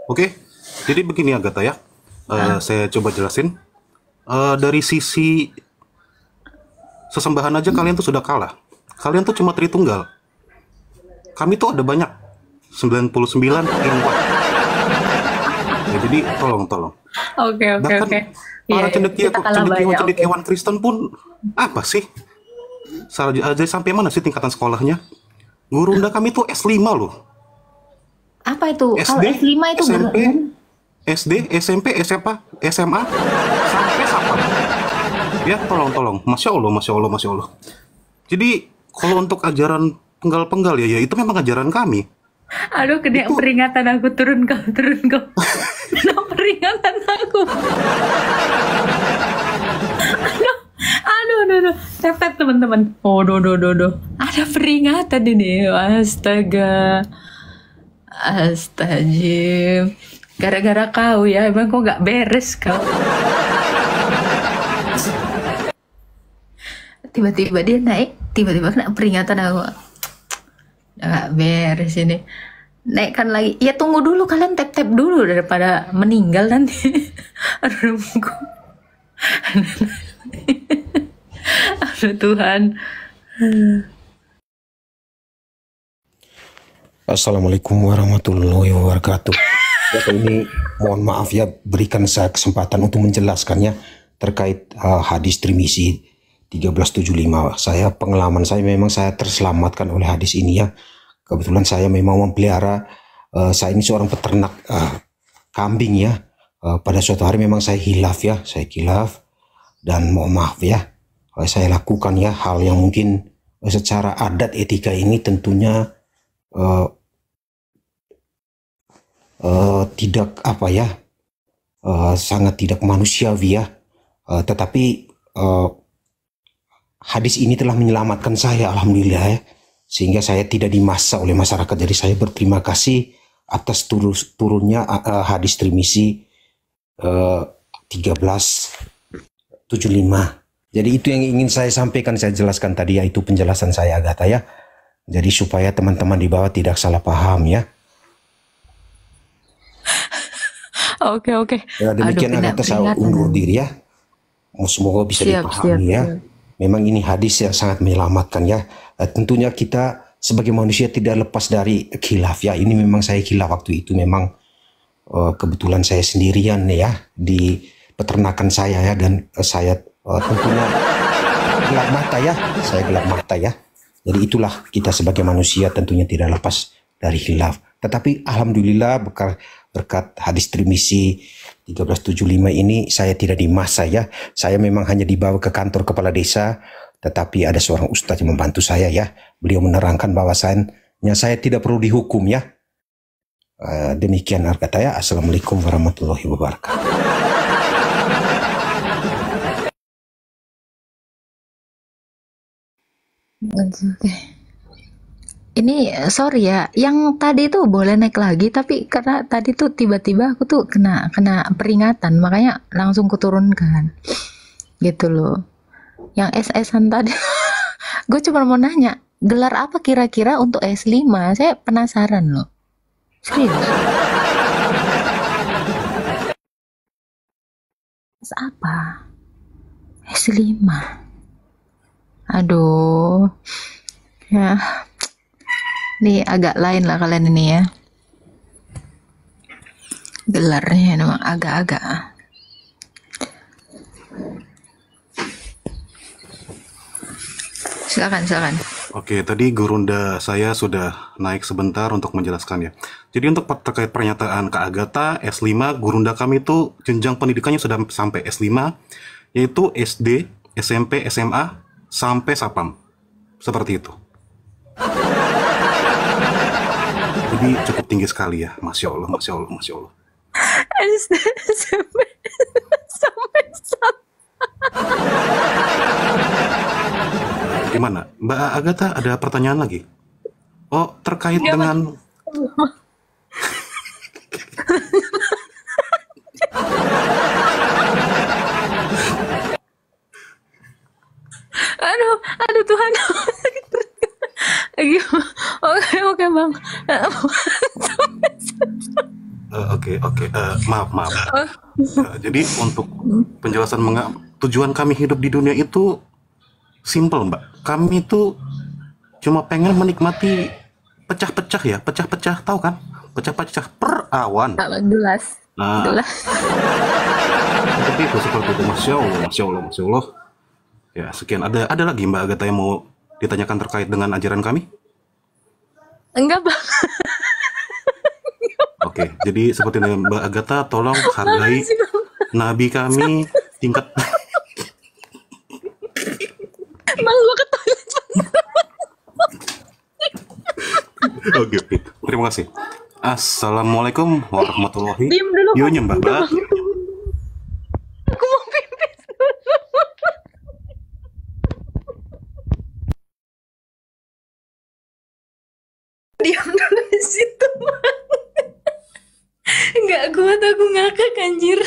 Speaker 5: Oke, jadi begini Agatha ya. Saya coba jelasin. Dari sisi sesembahan aja kalian tuh sudah kalah. Kalian tuh cuma Tritunggal. Kami tuh ada banyak. 99 in one. Ya, jadi tolong.
Speaker 3: Oke.
Speaker 5: Para cendekiawan Kristen pun apa sih? Aja sampai mana sih tingkatan sekolahnya? Gurunda kami tuh S5 loh.
Speaker 3: Apa itu? Kalau
Speaker 5: SD,
Speaker 3: S5 itu
Speaker 5: SMP, SD, SMP, SMA, sampai sapam. Ya, tolong. Masya Allah. Jadi, kalau untuk ajaran penggal-penggal ya itu memang ajaran kami.
Speaker 3: Aduh, kena peringatan aku, turun kau. Kena peringatan aku. Aduh. Cepet teman-teman. Doh. Ada peringatan ini. Astagfirullah. Gara-gara kau ya, emang kau gak beres kau. tiba-tiba dia naik, tiba-tiba kena peringatan. Aku udah gak beres ini, naikkan lagi. Ya tunggu dulu, kalian tap-tap dulu daripada meninggal nanti. Aduh, aduh Tuhan.
Speaker 6: Assalamualaikum warahmatullahi wabarakatuh. Ya, ini mohon maaf ya, berikan saya kesempatan untuk menjelaskannya terkait hadis Tirmizi 1375. Pengalaman saya memang saya terselamatkan oleh hadis ini ya. Kebetulan saya memang memelihara, saya ini seorang peternak kambing ya. Pada suatu hari memang saya hilaf ya, dan mohon maaf ya, saya lakukan ya hal yang mungkin secara adat etika ini tentunya tidak apa ya, sangat tidak manusiawi ya, tetapi hadis ini telah menyelamatkan saya alhamdulillah ya, sehingga saya tidak dimasa oleh masyarakat. Jadi saya berterima kasih atas turunnya hadis Tirmizi 1375. Jadi itu yang ingin saya sampaikan, saya jelaskan tadi, yaitu penjelasan saya Agatha ya. Jadi supaya teman-teman di bawah tidak salah paham ya.
Speaker 3: Oke.
Speaker 6: Ya, demikian Agatha, saya undur diri ya. Semoga bisa dipahami ya. Siap. Memang ini hadis yang sangat menyelamatkan ya. Tentunya kita sebagai manusia tidak lepas dari khilaf ya. Ini memang saya khilaf waktu itu, memang kebetulan saya sendirian ya di peternakan saya ya, dan saya tentunya gelap mata ya. Saya gelap mata ya. Jadi itulah kita sebagai manusia tentunya tidak lepas dari khilaf. Tetapi alhamdulillah berkat hadis Tirmizi 1375 ini saya tidak dimasa ya. Saya memang hanya dibawa ke kantor kepala desa, tetapi ada seorang ustadz yang membantu saya ya. Beliau menerangkan bahwasannya saya tidak perlu dihukum ya. Demikian Agatha ya. Assalamualaikum warahmatullahi wabarakatuh.
Speaker 3: Oke. Ini sorry ya, yang tadi tuh boleh naik lagi, tapi karena tadi tuh tiba-tiba aku tuh kena peringatan, makanya langsung kuturunkan. Gitu loh. Yang SS-an tadi, gue cuma mau nanya, gelar apa kira-kira untuk S5? Saya penasaran loh. Serius. S apa? S5. Aduh. Ya. Ini agak lain lah kalian ini ya. Gelarnya memang agak-agak. Silakan.
Speaker 5: Oke, tadi gurunda saya sudah naik sebentar untuk menjelaskannya. Jadi untuk terkait pernyataan Kak Agatha, S5, gurunda kami itu jenjang pendidikannya sudah sampai S5, yaitu SD, SMP, SMA, sampai Sapam. Seperti itu. Jadi cukup tinggi sekali ya. Masya Allah.
Speaker 3: SD, SMP, sampai Sapam.
Speaker 5: Gimana? Mbak Agatha ada pertanyaan lagi? Oh, terkait dengan...
Speaker 3: Aduh Tuhan. Oke bang.
Speaker 5: Maaf. Jadi untuk penjelasan tujuan kami hidup di dunia itu simple Mbak. Kami itu cuma pengen menikmati pecah-pecah, tahu kan? Pecah-pecah per awan.
Speaker 3: Jelas.
Speaker 5: Seperti itu. Masya Allah. Ya, sekian. Ada lagi Mbak Agatha yang mau ditanyakan terkait dengan ajaran kami?
Speaker 3: Enggak bang.
Speaker 5: Oke, jadi seperti Mbak Agatha, tolong hargai Nabi kami tingkat.
Speaker 3: Bang, gua ke toilet.
Speaker 5: Oke. Terima kasih. Assalamualaikum warahmatullahi wabarakatuh.
Speaker 3: Diam dulu.
Speaker 5: Yo Mbak.
Speaker 3: Aku mau pipis dulu. Diam dulu di situ. Enggak kuat aku ngakak anjir.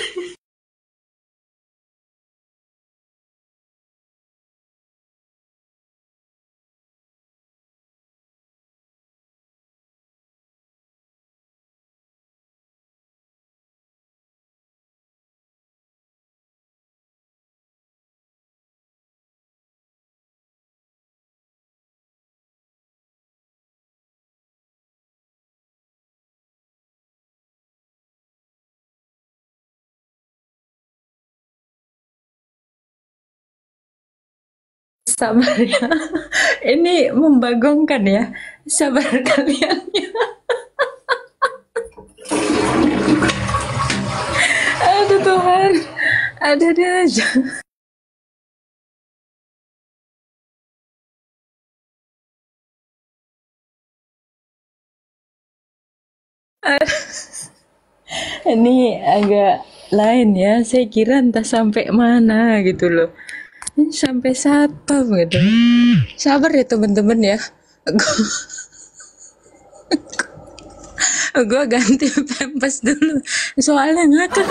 Speaker 7: Sabar ya. Ini membagongkan ya. Sabar kalian ya. Aduh Tuhan. Ada aja. Ini agak lain ya. Saya kira entah sampai mana gitu loh. Ini sampai satpam gitu. Sabar ya teman-teman ya. Gue ganti pempes dulu. Soalnya ngakak.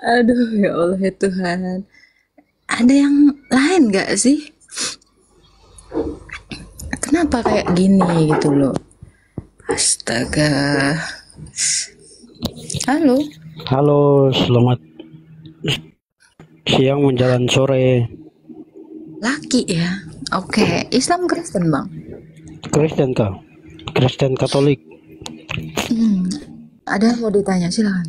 Speaker 7: Aduh ya Allah ya Tuhan. Ada yang lain gak sih? Kenapa kayak gini gitu loh? Astaga. Halo.
Speaker 8: Halo, selamat siang menjelang sore.
Speaker 7: Laki ya. Oke, Islam Kristen bang.
Speaker 8: Kristen kah? Kristen Katolik.
Speaker 7: Ada yang mau ditanya silakan.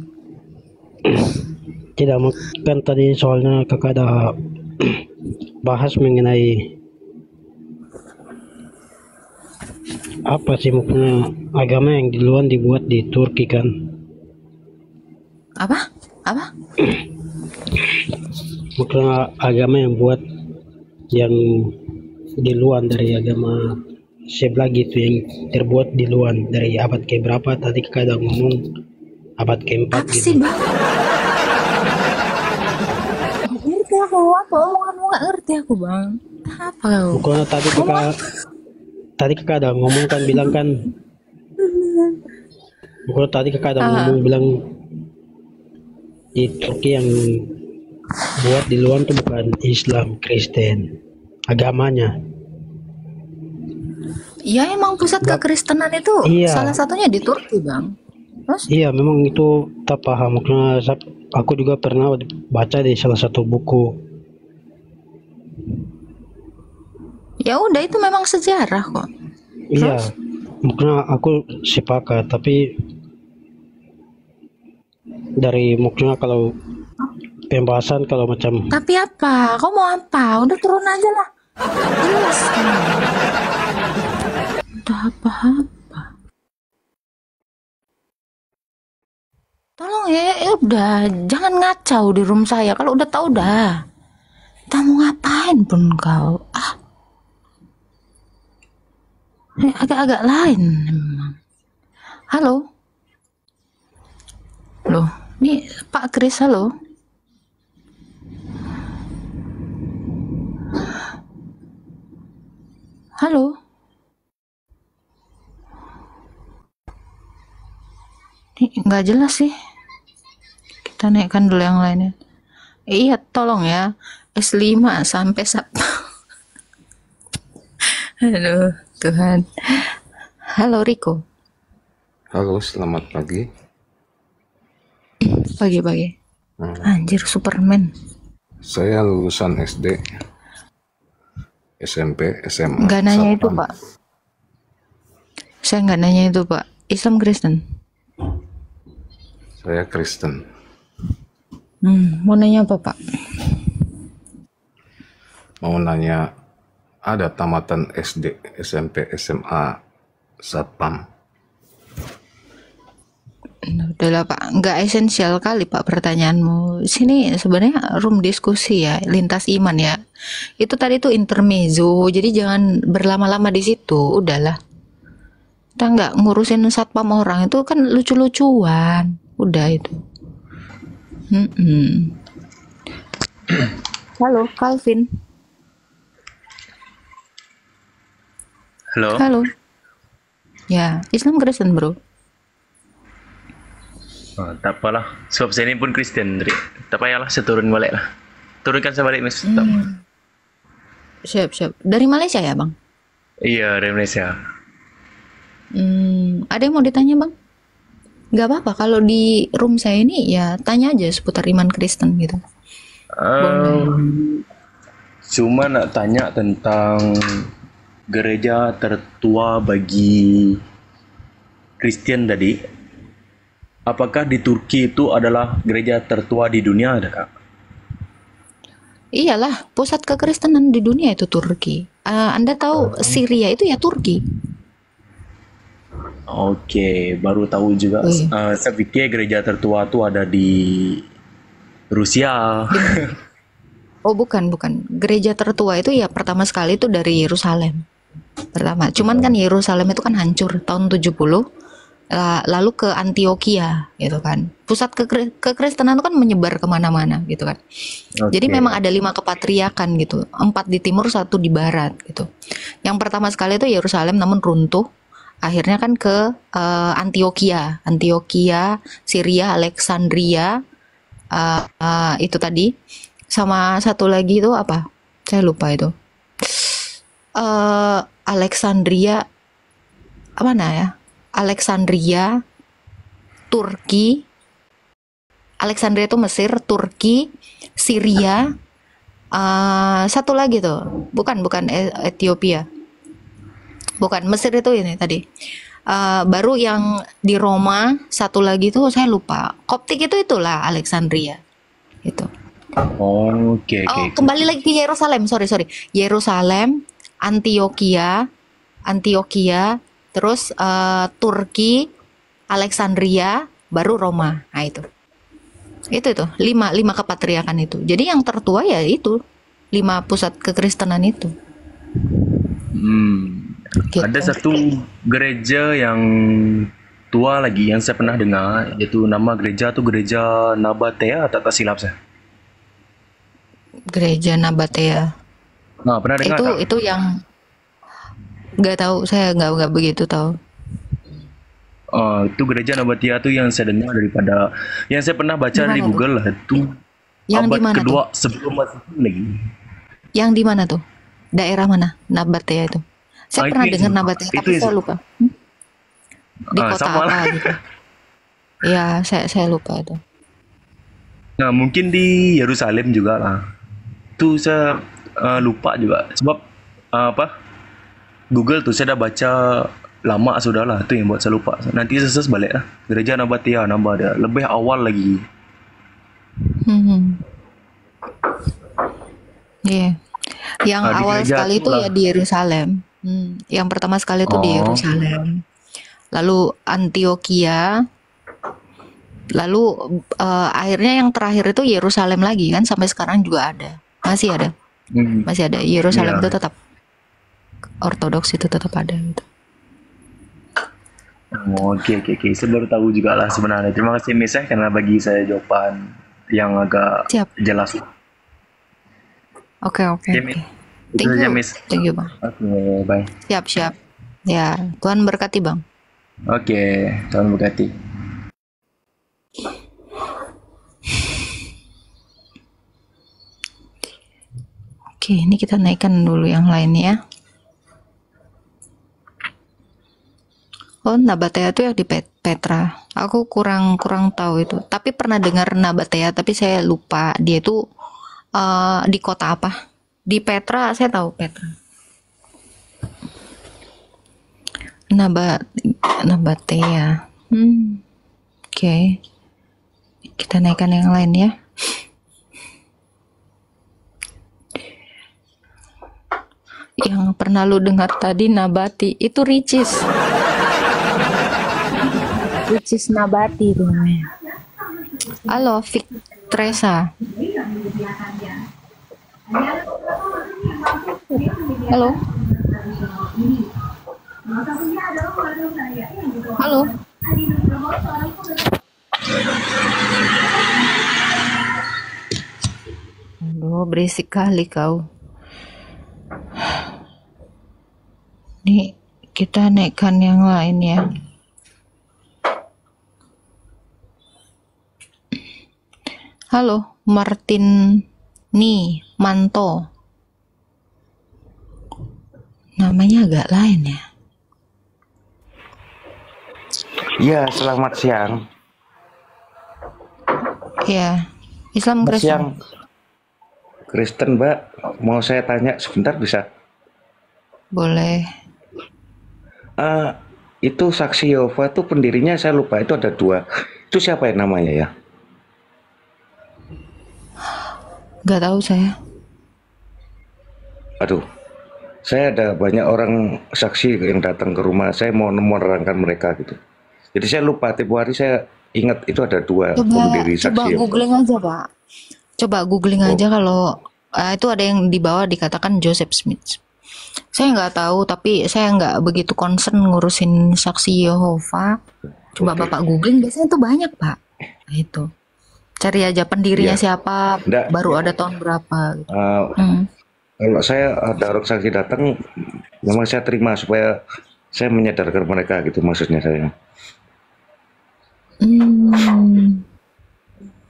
Speaker 8: Tidak, kan tadi soalnya kakak ada bahas mengenai apa sih maksudnya agama yang di luar dibuat di Turki kan?
Speaker 7: Apa? Apa?
Speaker 8: Maksudnya agama yang buat yang di luar dari agama sebelah gitu, yang terbuat di luar dari abad ke berapa tadi kakak ada ngomong abad keempat
Speaker 7: Apa
Speaker 8: gitu.
Speaker 7: sih bang? Ngerti aku apa? Omonganmu gak ngerti aku bang. Apa kau?
Speaker 8: Pokoknya tadi kakak ada ngomong kan bilang kan. Pokoknya tadi kakak ada ngomong bilang di Turki yang buat di luar itu bukan Islam, Kristen agamanya.
Speaker 7: Ya emang pusat kekristenan itu
Speaker 8: Iya.
Speaker 7: salah satunya di Turki bang. Terus?
Speaker 8: Iya memang itu tak paham. Maksudnya aku juga pernah baca di salah satu buku.
Speaker 7: Ya udah itu memang sejarah kok.
Speaker 8: Iya, maksudnya aku sepakat, tapi dari maksudnya kalau pembahasan kalau macam
Speaker 7: Tapi apa? Kau mau apa? Udah turun aja lah. Jelas kan. Udah apa-apa. Tolong ya, udah jangan ngacau di room saya. Kalau udah tahu dah. Kita mau ngapain pun kau. Ini agak-agak lain memang. Halo. Loh, ini Pak Kris, halo. Halo. Ini nggak jelas sih. Kita naikkan dulu yang lainnya. Iya, tolong ya. S5 sampai Aduh, Tuhan. Halo Riko.
Speaker 9: Halo, selamat pagi.
Speaker 7: Pagi-pagi. Anjir, Superman.
Speaker 9: Saya lulusan SD, SMP, SMA.
Speaker 7: Nggak nanya itu,
Speaker 9: Satpam.
Speaker 7: Pak. Saya nggak nanya itu, Pak. Islam Kristen.
Speaker 9: Saya Kristen.
Speaker 7: Mau nanya apa, Pak?
Speaker 9: Mau nanya, ada tamatan SD, SMP, SMA, Satpam.
Speaker 7: Udahlah Pak, nggak esensial kali Pak pertanyaanmu. Sini sebenarnya room diskusi ya, lintas iman ya. Itu tadi tuh intermezzo, jadi jangan berlama-lama di situ. Udahlah, kita nggak ngurusin satpam orang itu kan lucu-lucuan. Udah itu. Halo Calvin.
Speaker 10: Halo.
Speaker 7: Halo. Ya, Islam Kristen bro.
Speaker 10: Oh, tak apalah, sebab saya ini pun Kristen, jadi tak payahlah, saya turun balik lah. Turunkan saya balik, Mas.
Speaker 7: Siap. Dari Malaysia ya, Bang?
Speaker 10: Iya, dari Malaysia.
Speaker 7: Ada yang mau ditanya, Bang? Gak apa-apa, kalau di room saya ini ya tanya aja seputar iman Kristen gitu.
Speaker 10: Cuma nak tanya tentang gereja tertua bagi Kristen tadi. Apakah di Turki itu adalah gereja tertua di dunia, ada Kak?
Speaker 7: Iyalah, pusat kekristenan di dunia itu Turki. Anda tahu Syria itu ya Turki.
Speaker 10: Oke, baru tahu juga.
Speaker 7: Oh, iya.
Speaker 10: Saya pikir gereja tertua tuh ada di Rusia.
Speaker 7: Oh bukan. Gereja tertua itu ya pertama sekali itu dari Yerusalem. Pertama. Cuman kan Yerusalem itu kan hancur tahun 70. Lalu ke Antioquia gitu kan. Pusat kekristenan itu kan menyebar kemana-mana gitu kan. Jadi
Speaker 10: Oke.
Speaker 7: memang ada 5 kepatriakan gitu. 4 di timur, 1 di barat gitu. Yang pertama sekali itu Yerusalem namun runtuh. Akhirnya kan ke Antioquia, Syria, Alexandria, itu tadi. Sama satu lagi itu apa? Saya lupa itu. Alexandria, mana ya? Alexandria, Turki. Alexandria itu Mesir, Turki, Syria. Satu lagi tuh, bukan Ethiopia. Bukan, Mesir itu ini tadi. Baru yang di Roma, satu lagi tuh saya lupa. Koptik itu itulah Alexandria. Itu.
Speaker 10: Oke.
Speaker 7: Kembali lagi ke Yerusalem. Sorry. Yerusalem, Antioquia, terus Turki, Alexandria, baru Roma. Nah itu. Itu 5 kepatriakan itu. Jadi yang tertua ya itu 5 pusat kekristenan itu. Gitu.
Speaker 10: Ada satu gereja yang tua lagi yang saya pernah dengar, yaitu nama gereja tuh Gereja Nabatea, tak silap saya.
Speaker 7: Gereja Nabatea.
Speaker 10: Nah, pernah dengar tak?
Speaker 7: Itu yang nggak tahu, saya nggak begitu tahu.
Speaker 10: Itu Gereja Nabatea tuh yang saya dengar daripada yang saya pernah baca
Speaker 7: Di
Speaker 10: dari
Speaker 7: mana tuh?
Speaker 10: Google lah, itu
Speaker 7: Yang di
Speaker 10: abad
Speaker 7: mana
Speaker 10: kedua sebelum Masehi lagi.
Speaker 7: Yang di mana tuh? Daerah mana? Nabatea itu. Saya pernah
Speaker 10: itu
Speaker 7: dengar Nabatea, tapi saya lupa. Di kota
Speaker 10: sama
Speaker 7: apa
Speaker 10: lah.
Speaker 7: gitu? Ya, saya lupa itu.
Speaker 10: Nah, mungkin di Yerusalem juga lah. Itu saya lupa juga. Sebab Google tuh saya dah baca lama sudah lah. Itu yang buat saya lupa. Nanti saya search balik lah. Gereja Nabatea, nama dia. Lebih awal lagi.
Speaker 7: Iya. Yang
Speaker 10: Di
Speaker 7: awal
Speaker 10: gereja
Speaker 7: sekali
Speaker 10: itu
Speaker 7: itu
Speaker 10: lah.
Speaker 7: ya di Yerusalem. Yang pertama sekali itu di Yerusalem. Lalu Antioquia. Lalu akhirnya yang terakhir itu Yerusalem lagi kan, sampai sekarang juga ada. Masih ada. Masih ada. Yerusalem
Speaker 10: Iya.
Speaker 7: itu tetap Ortodoks, itu tetap ada gitu.
Speaker 10: Oke. Saya baru tahu juga lah sebenarnya. Terima kasih Miss karena bagi saya jawaban yang agak
Speaker 7: Siap.
Speaker 10: jelas.
Speaker 7: Oke.
Speaker 10: Itu saja Miss.
Speaker 7: Thank you Bang.
Speaker 10: Oke, bye.
Speaker 7: Siap. Ya, Tuhan berkati Bang.
Speaker 10: Oke, Tuhan berkati.
Speaker 7: Oke, ini kita naikkan dulu yang lain ya. Oh, Nabatea itu yang di Petra. Aku kurang tahu itu. Tapi pernah dengar Nabatea, tapi saya lupa dia itu di kota apa. Di Petra, saya tahu Petra. Nabatea. Oke. Kita naikkan yang lain ya. Yang pernah lu dengar tadi Nabati itu Ricis. Ricis Nabati itu namanya. Halo, Tresa. Halo. Halo. Aduh, berisik kali kau. Nih, kita naikkan yang lain ya. Halo, Martin Manto. Namanya agak lain ya.
Speaker 11: Iya, selamat siang.
Speaker 7: Iya, Islam
Speaker 11: Selamat siang.
Speaker 7: Kristen.
Speaker 11: Kristen, Mbak. Mau saya tanya sebentar bisa?
Speaker 7: Boleh.
Speaker 11: Itu Saksi Yehova tuh pendirinya saya lupa, itu ada 2. Itu siapa yang namanya ya?
Speaker 7: Gak tahu saya.
Speaker 11: aduh, saya ada banyak orang saksi yang datang ke rumah, saya mau menerangkan mereka gitu. Jadi saya lupa, tiap hari saya ingat itu ada 2 pendiri
Speaker 7: Coba
Speaker 11: saksi.
Speaker 7: googling aja, Pak. Coba googling aja kalau itu ada yang di bawah dikatakan Joseph Smith. Saya nggak tahu, tapi saya nggak begitu concern ngurusin saksi Yehova. Coba Bapak googling, biasanya itu banyak, Pak. Nah, itu. Cari aja pendirinya siapa, baru ada tahun berapa. Gitu.
Speaker 11: Kalau saya ada orang saksi datang, memang saya terima supaya saya menyadarkan mereka gitu, maksudnya saya.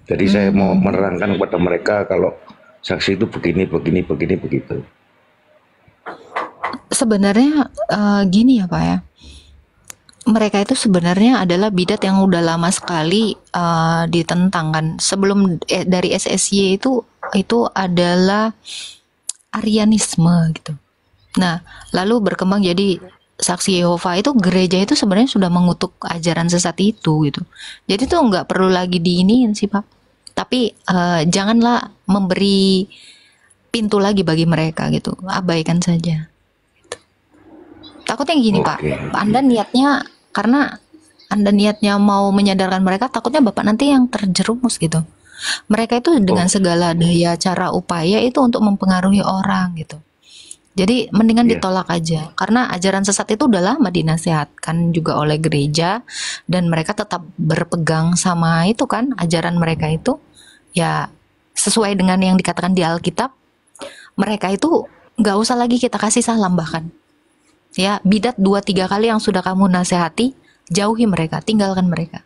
Speaker 11: Jadi saya mau menerangkan kepada mereka kalau saksi itu begini, begitu.
Speaker 7: Sebenarnya gini ya Pak ya, mereka itu sebenarnya adalah bidat yang udah lama sekali ditentang kan. Sebelum dari SSY itu adalah Arianisme gitu. Nah, lalu berkembang jadi saksi Yehova. Itu gereja itu sebenarnya sudah mengutuk ajaran sesat itu gitu. Jadi tuh nggak perlu lagi diiniin sih Pak. Tapi janganlah memberi pintu lagi bagi mereka gitu. Abaikan saja. Gitu. Takutnya gini Pak, Anda niatnya karena Anda niatnya mau menyadarkan mereka, takutnya Bapak nanti yang terjerumus gitu. Mereka itu dengan segala daya, cara, upaya itu untuk mempengaruhi orang gitu. Jadi mendingan ditolak aja, karena ajaran sesat itu udah lama dinasihatkan juga oleh gereja, dan mereka tetap berpegang sama itu kan, ajaran mereka itu ya sesuai dengan yang dikatakan di Alkitab. Mereka itu nggak usah lagi kita kasih salam bahkan. Ya, bidat 2-3 kali yang sudah kamu nasihati, jauhi mereka, tinggalkan mereka.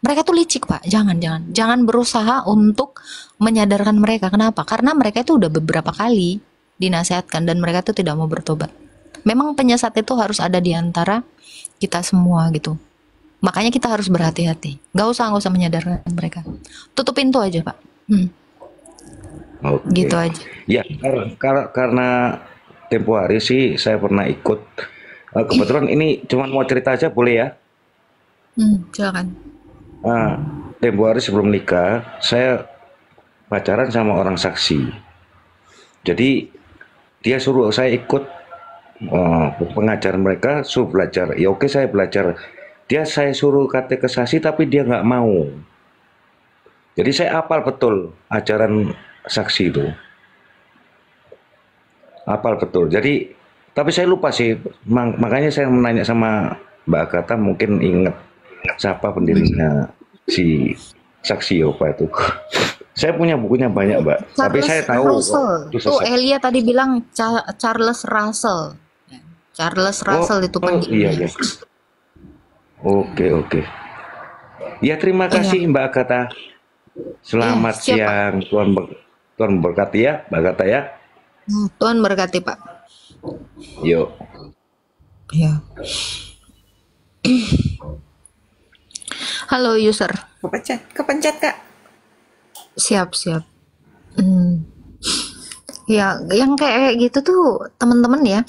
Speaker 7: Mereka tuh licik Pak, jangan berusaha untuk menyadarkan mereka. Kenapa? Karena mereka itu udah beberapa kali dinasihatkan dan mereka tuh tidak mau bertobat. Memang penyesat itu harus ada di antara kita semua gitu. Makanya kita harus berhati-hati. Gak usah menyadarkan mereka. Tutup pintu aja Pak. Gitu aja.
Speaker 11: Ya, karena tempo hari sih saya pernah ikut. Kebetulan ini cuma mau cerita aja, boleh ya?
Speaker 7: Silakan.
Speaker 11: Tempo hari sebelum nikah, saya pacaran sama orang saksi. Jadi dia suruh saya ikut pengajaran mereka, suruh belajar. Ya oke, saya belajar. Saya suruh katekisasi tapi dia nggak mau. Jadi saya hafal betul ajaran saksi itu. Hafal betul. Jadi tapi saya lupa sih. Makanya saya menanya sama Mbak Agatha, mungkin ingat siapa pendirinya si saksi Yehova itu. Saya punya bukunya banyak Mbak. Tapi saya tahu
Speaker 7: tuh Elia tadi bilang Charles Russell. Charles Russell itu pendirinya.
Speaker 11: Iya. Oke. Ya terima kasih Mbak Agatha. Selamat siang. Tuhan berkati ya Mbak Agatha ya.
Speaker 7: Tuhan berkati Pak.
Speaker 11: Yuk.
Speaker 7: Ya. Halo user.
Speaker 12: Kepencet Kak.
Speaker 7: Siap. Ya, yang kayak gitu tuh teman-teman ya,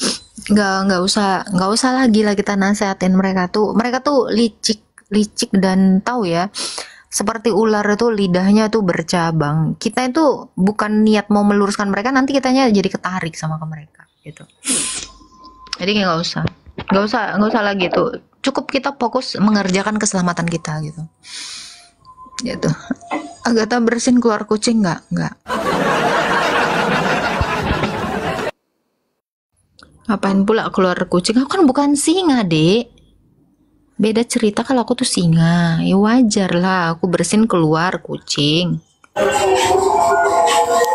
Speaker 7: nggak usah lagi lah kita nasehatin mereka tuh licik dan tahu ya, seperti ular itu lidahnya tuh bercabang. Kita itu bukan niat mau meluruskan mereka, nanti kitanya jadi ketarik sama ke mereka gitu. Jadi nggak usah lagi tuh. Cukup kita fokus mengerjakan keselamatan kita gitu. Gitu. Agatha bersin keluar kucing nggak? Ngapain pula keluar kucing? Aku kan bukan singa, Dek. Beda cerita kalau aku tuh singa. Ya wajar lah, aku bersin keluar kucing.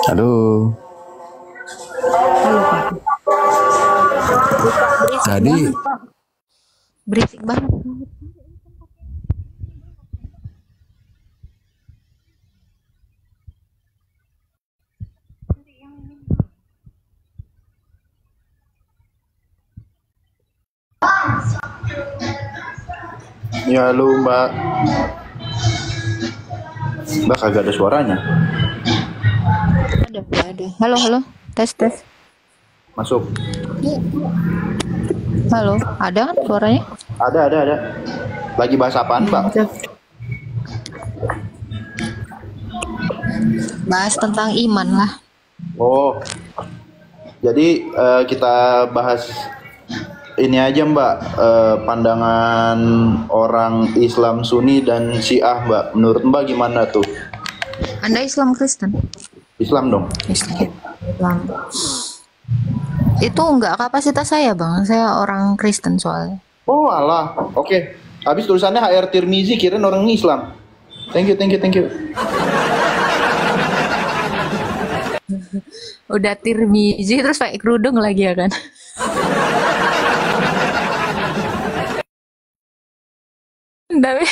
Speaker 13: Halo.
Speaker 7: Halo, Pak.
Speaker 13: Tadi
Speaker 7: berisik banget.
Speaker 13: Ya halo Mbak. Mbak kagak ada suaranya.
Speaker 7: Ada. Halo. Tes.
Speaker 13: Masuk.
Speaker 7: Halo, ada kan suaranya?
Speaker 13: Ada. Lagi bahas apaan Mbak?
Speaker 7: Bahas tentang iman lah.
Speaker 13: Oh. Jadi kita bahas ini aja Mbak, pandangan orang Islam Sunni dan Syiah Mbak. Menurut Mbak gimana tuh?
Speaker 7: Anda Islam Kristen?
Speaker 13: Islam dong.
Speaker 7: Islam. Itu enggak kapasitas saya Bang, saya orang Kristen soalnya.
Speaker 13: Oh alah, oke. Habis tulisannya HR Tirmizi, kirain orang Islam. Thank you.
Speaker 7: Udah Tirmizi terus pakai kerudung lagi ya kan? Tapi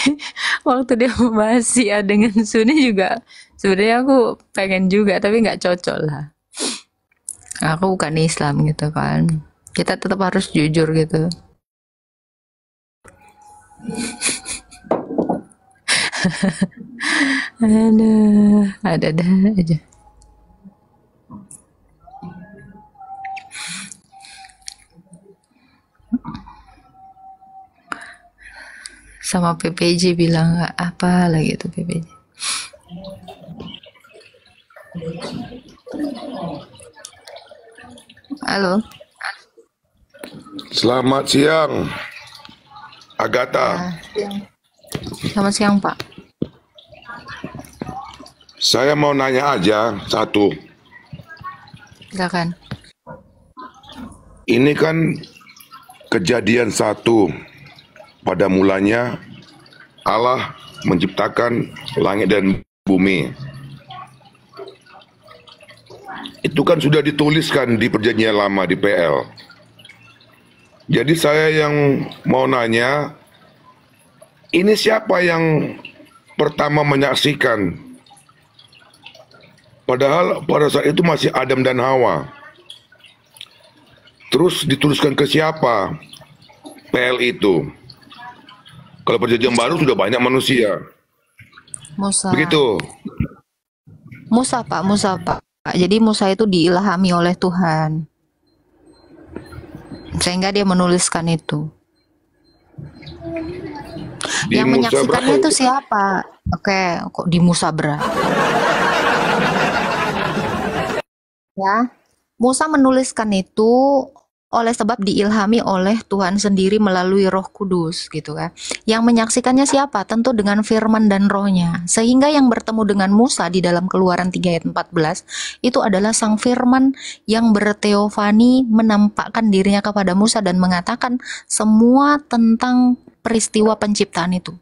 Speaker 7: waktu dia membahas Syiah dengan Sunni juga sebenarnya aku pengen juga tapi nggak cocok lah. Aku bukan Islam gitu kan. Kita tetap harus jujur gitu. Ada aja. Sama PPJ bilang nggak apa lagi itu PPJ. Halo.
Speaker 14: Selamat siang, Agatha.
Speaker 7: Selamat siang Pak.
Speaker 14: Saya mau nanya aja satu.
Speaker 7: Silakan.
Speaker 14: Ini kan kejadian 1. Pada mulanya Allah menciptakan langit dan bumi. Itu kan sudah dituliskan di perjanjian lama di PL. Jadi saya yang mau nanya, ini siapa yang pertama menyaksikan? Padahal pada saat itu masih Adam dan Hawa. Terus dituliskan ke siapa PL itu? Kalau perjanjian baru sudah banyak manusia.
Speaker 7: Musa.
Speaker 14: Begitu.
Speaker 7: Musa Pak. Jadi Musa itu diilhami oleh Tuhan. Sehingga dia menuliskan itu. Yang menyaksikannya itu siapa? Oke, kok di Musa berat? Ya, Musa menuliskan itu oleh sebab diilhami oleh Tuhan sendiri melalui Roh Kudus gitu kan. Yang menyaksikannya siapa? Tentu dengan firman dan rohnya. Sehingga yang bertemu dengan Musa di dalam Keluaran 3 ayat 14 itu adalah sang firman yang berteofani menampakkan dirinya kepada Musa dan mengatakan semua tentang peristiwa penciptaan itu.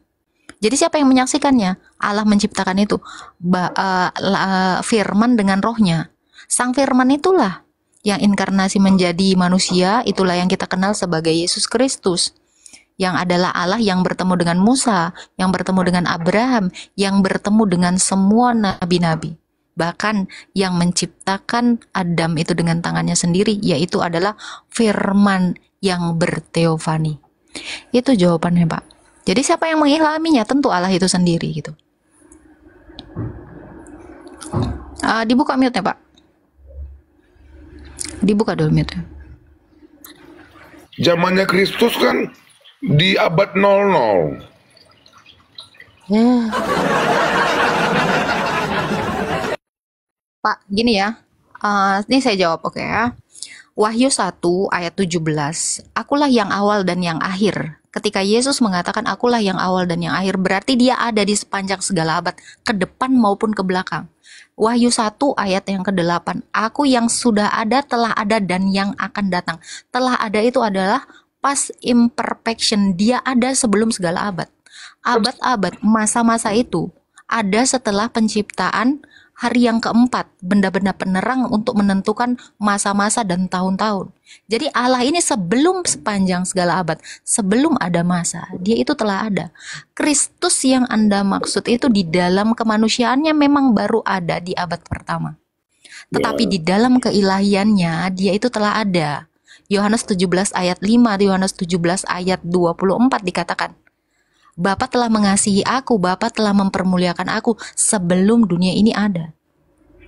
Speaker 7: Jadi siapa yang menyaksikannya? Allah menciptakan itu. Firman dengan rohnya. Sang firman itulah yang inkarnasi menjadi manusia, itulah yang kita kenal sebagai Yesus Kristus, yang adalah Allah yang bertemu dengan Musa, yang bertemu dengan Abraham, yang bertemu dengan semua nabi-nabi. Bahkan yang menciptakan Adam itu dengan tangannya sendiri, yaitu adalah firman yang berteofani. Itu jawabannya Pak. Jadi siapa yang mengilhaminya? Tentu Allah itu sendiri gitu. Dibuka mute-nya Pak. Dibuka dulu mute.
Speaker 14: Zamannya Kristus kan di abad 00.
Speaker 7: Ya. Pak, gini ya. Ini saya jawab oke ya. Wahyu 1 ayat 17. Akulah yang awal dan yang akhir. Ketika Yesus mengatakan akulah yang awal dan yang akhir, berarti dia ada di sepanjang segala abad, ke depan maupun ke belakang. Wahyu 1 ayat yang ke-8. Aku yang sudah ada, telah ada, dan yang akan datang. Telah ada itu adalah past imperfection. Dia ada sebelum segala abad. Abad-abad, masa-masa itu ada setelah penciptaan hari yang keempat. Benda-benda penerang untuk menentukan masa-masa dan tahun-tahun. Jadi Allah ini sebelum sepanjang segala abad, sebelum ada masa, dia itu telah ada. Kristus yang Anda maksud itu di dalam kemanusiaannya memang baru ada di abad pertama. Tetapi di dalam keilahiannya dia itu telah ada. Yohanes 17 ayat 5, Yohanes 17 ayat 24 dikatakan, Bapa telah mengasihi aku, Bapa telah mempermuliakan aku sebelum dunia ini ada.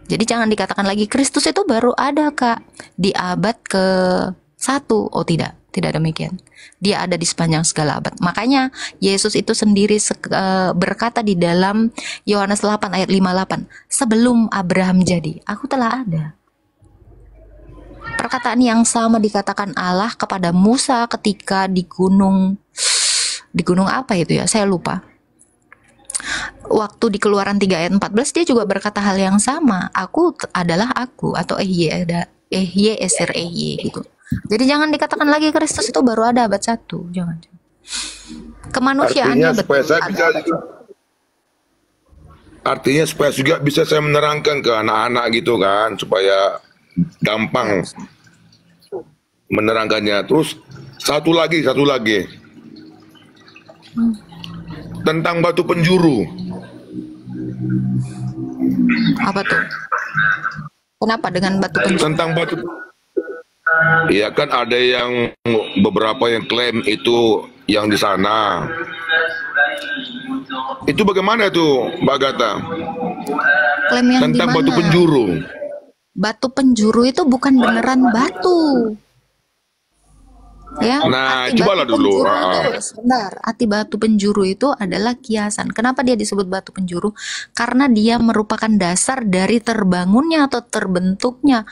Speaker 7: Jadi jangan dikatakan lagi Kristus itu baru ada Kak di abad ke-1. Oh tidak demikian. Dia ada di sepanjang segala abad. Makanya Yesus itu sendiri berkata di dalam Yohanes 8 ayat 58, sebelum Abraham jadi, aku telah ada. Perkataan yang sama dikatakan Allah kepada Musa ketika di gunung apa itu ya? Saya lupa. Waktu di Keluaran 3 ayat 14 dia juga berkata hal yang sama. Aku adalah aku, atau eser gitu. Jadi jangan dikatakan lagi Kristus itu baru ada abad 1. Jangan. Kemanusiaannya betul.
Speaker 14: Artinya supaya juga bisa saya menerangkan ke anak-anak gitu kan, supaya gampang menerangkannya. Terus satu lagi tentang batu penjuru.
Speaker 7: Apa tuh? Kenapa dengan batu penjuru?
Speaker 14: Tentang batu, ya kan ada yang beberapa yang klaim itu yang di sana. Itu bagaimana tuh, Mbak Agatha?
Speaker 7: Klaim yang
Speaker 14: Tentang
Speaker 7: dimana?
Speaker 14: batu penjuru.
Speaker 7: Batu penjuru itu bukan beneran batu. Ya,
Speaker 14: Nah, cobalah dulu.
Speaker 7: Sebentar, arti batu penjuru itu adalah kiasan. Kenapa dia disebut batu penjuru? Karena dia merupakan dasar dari terbangunnya atau terbentuknya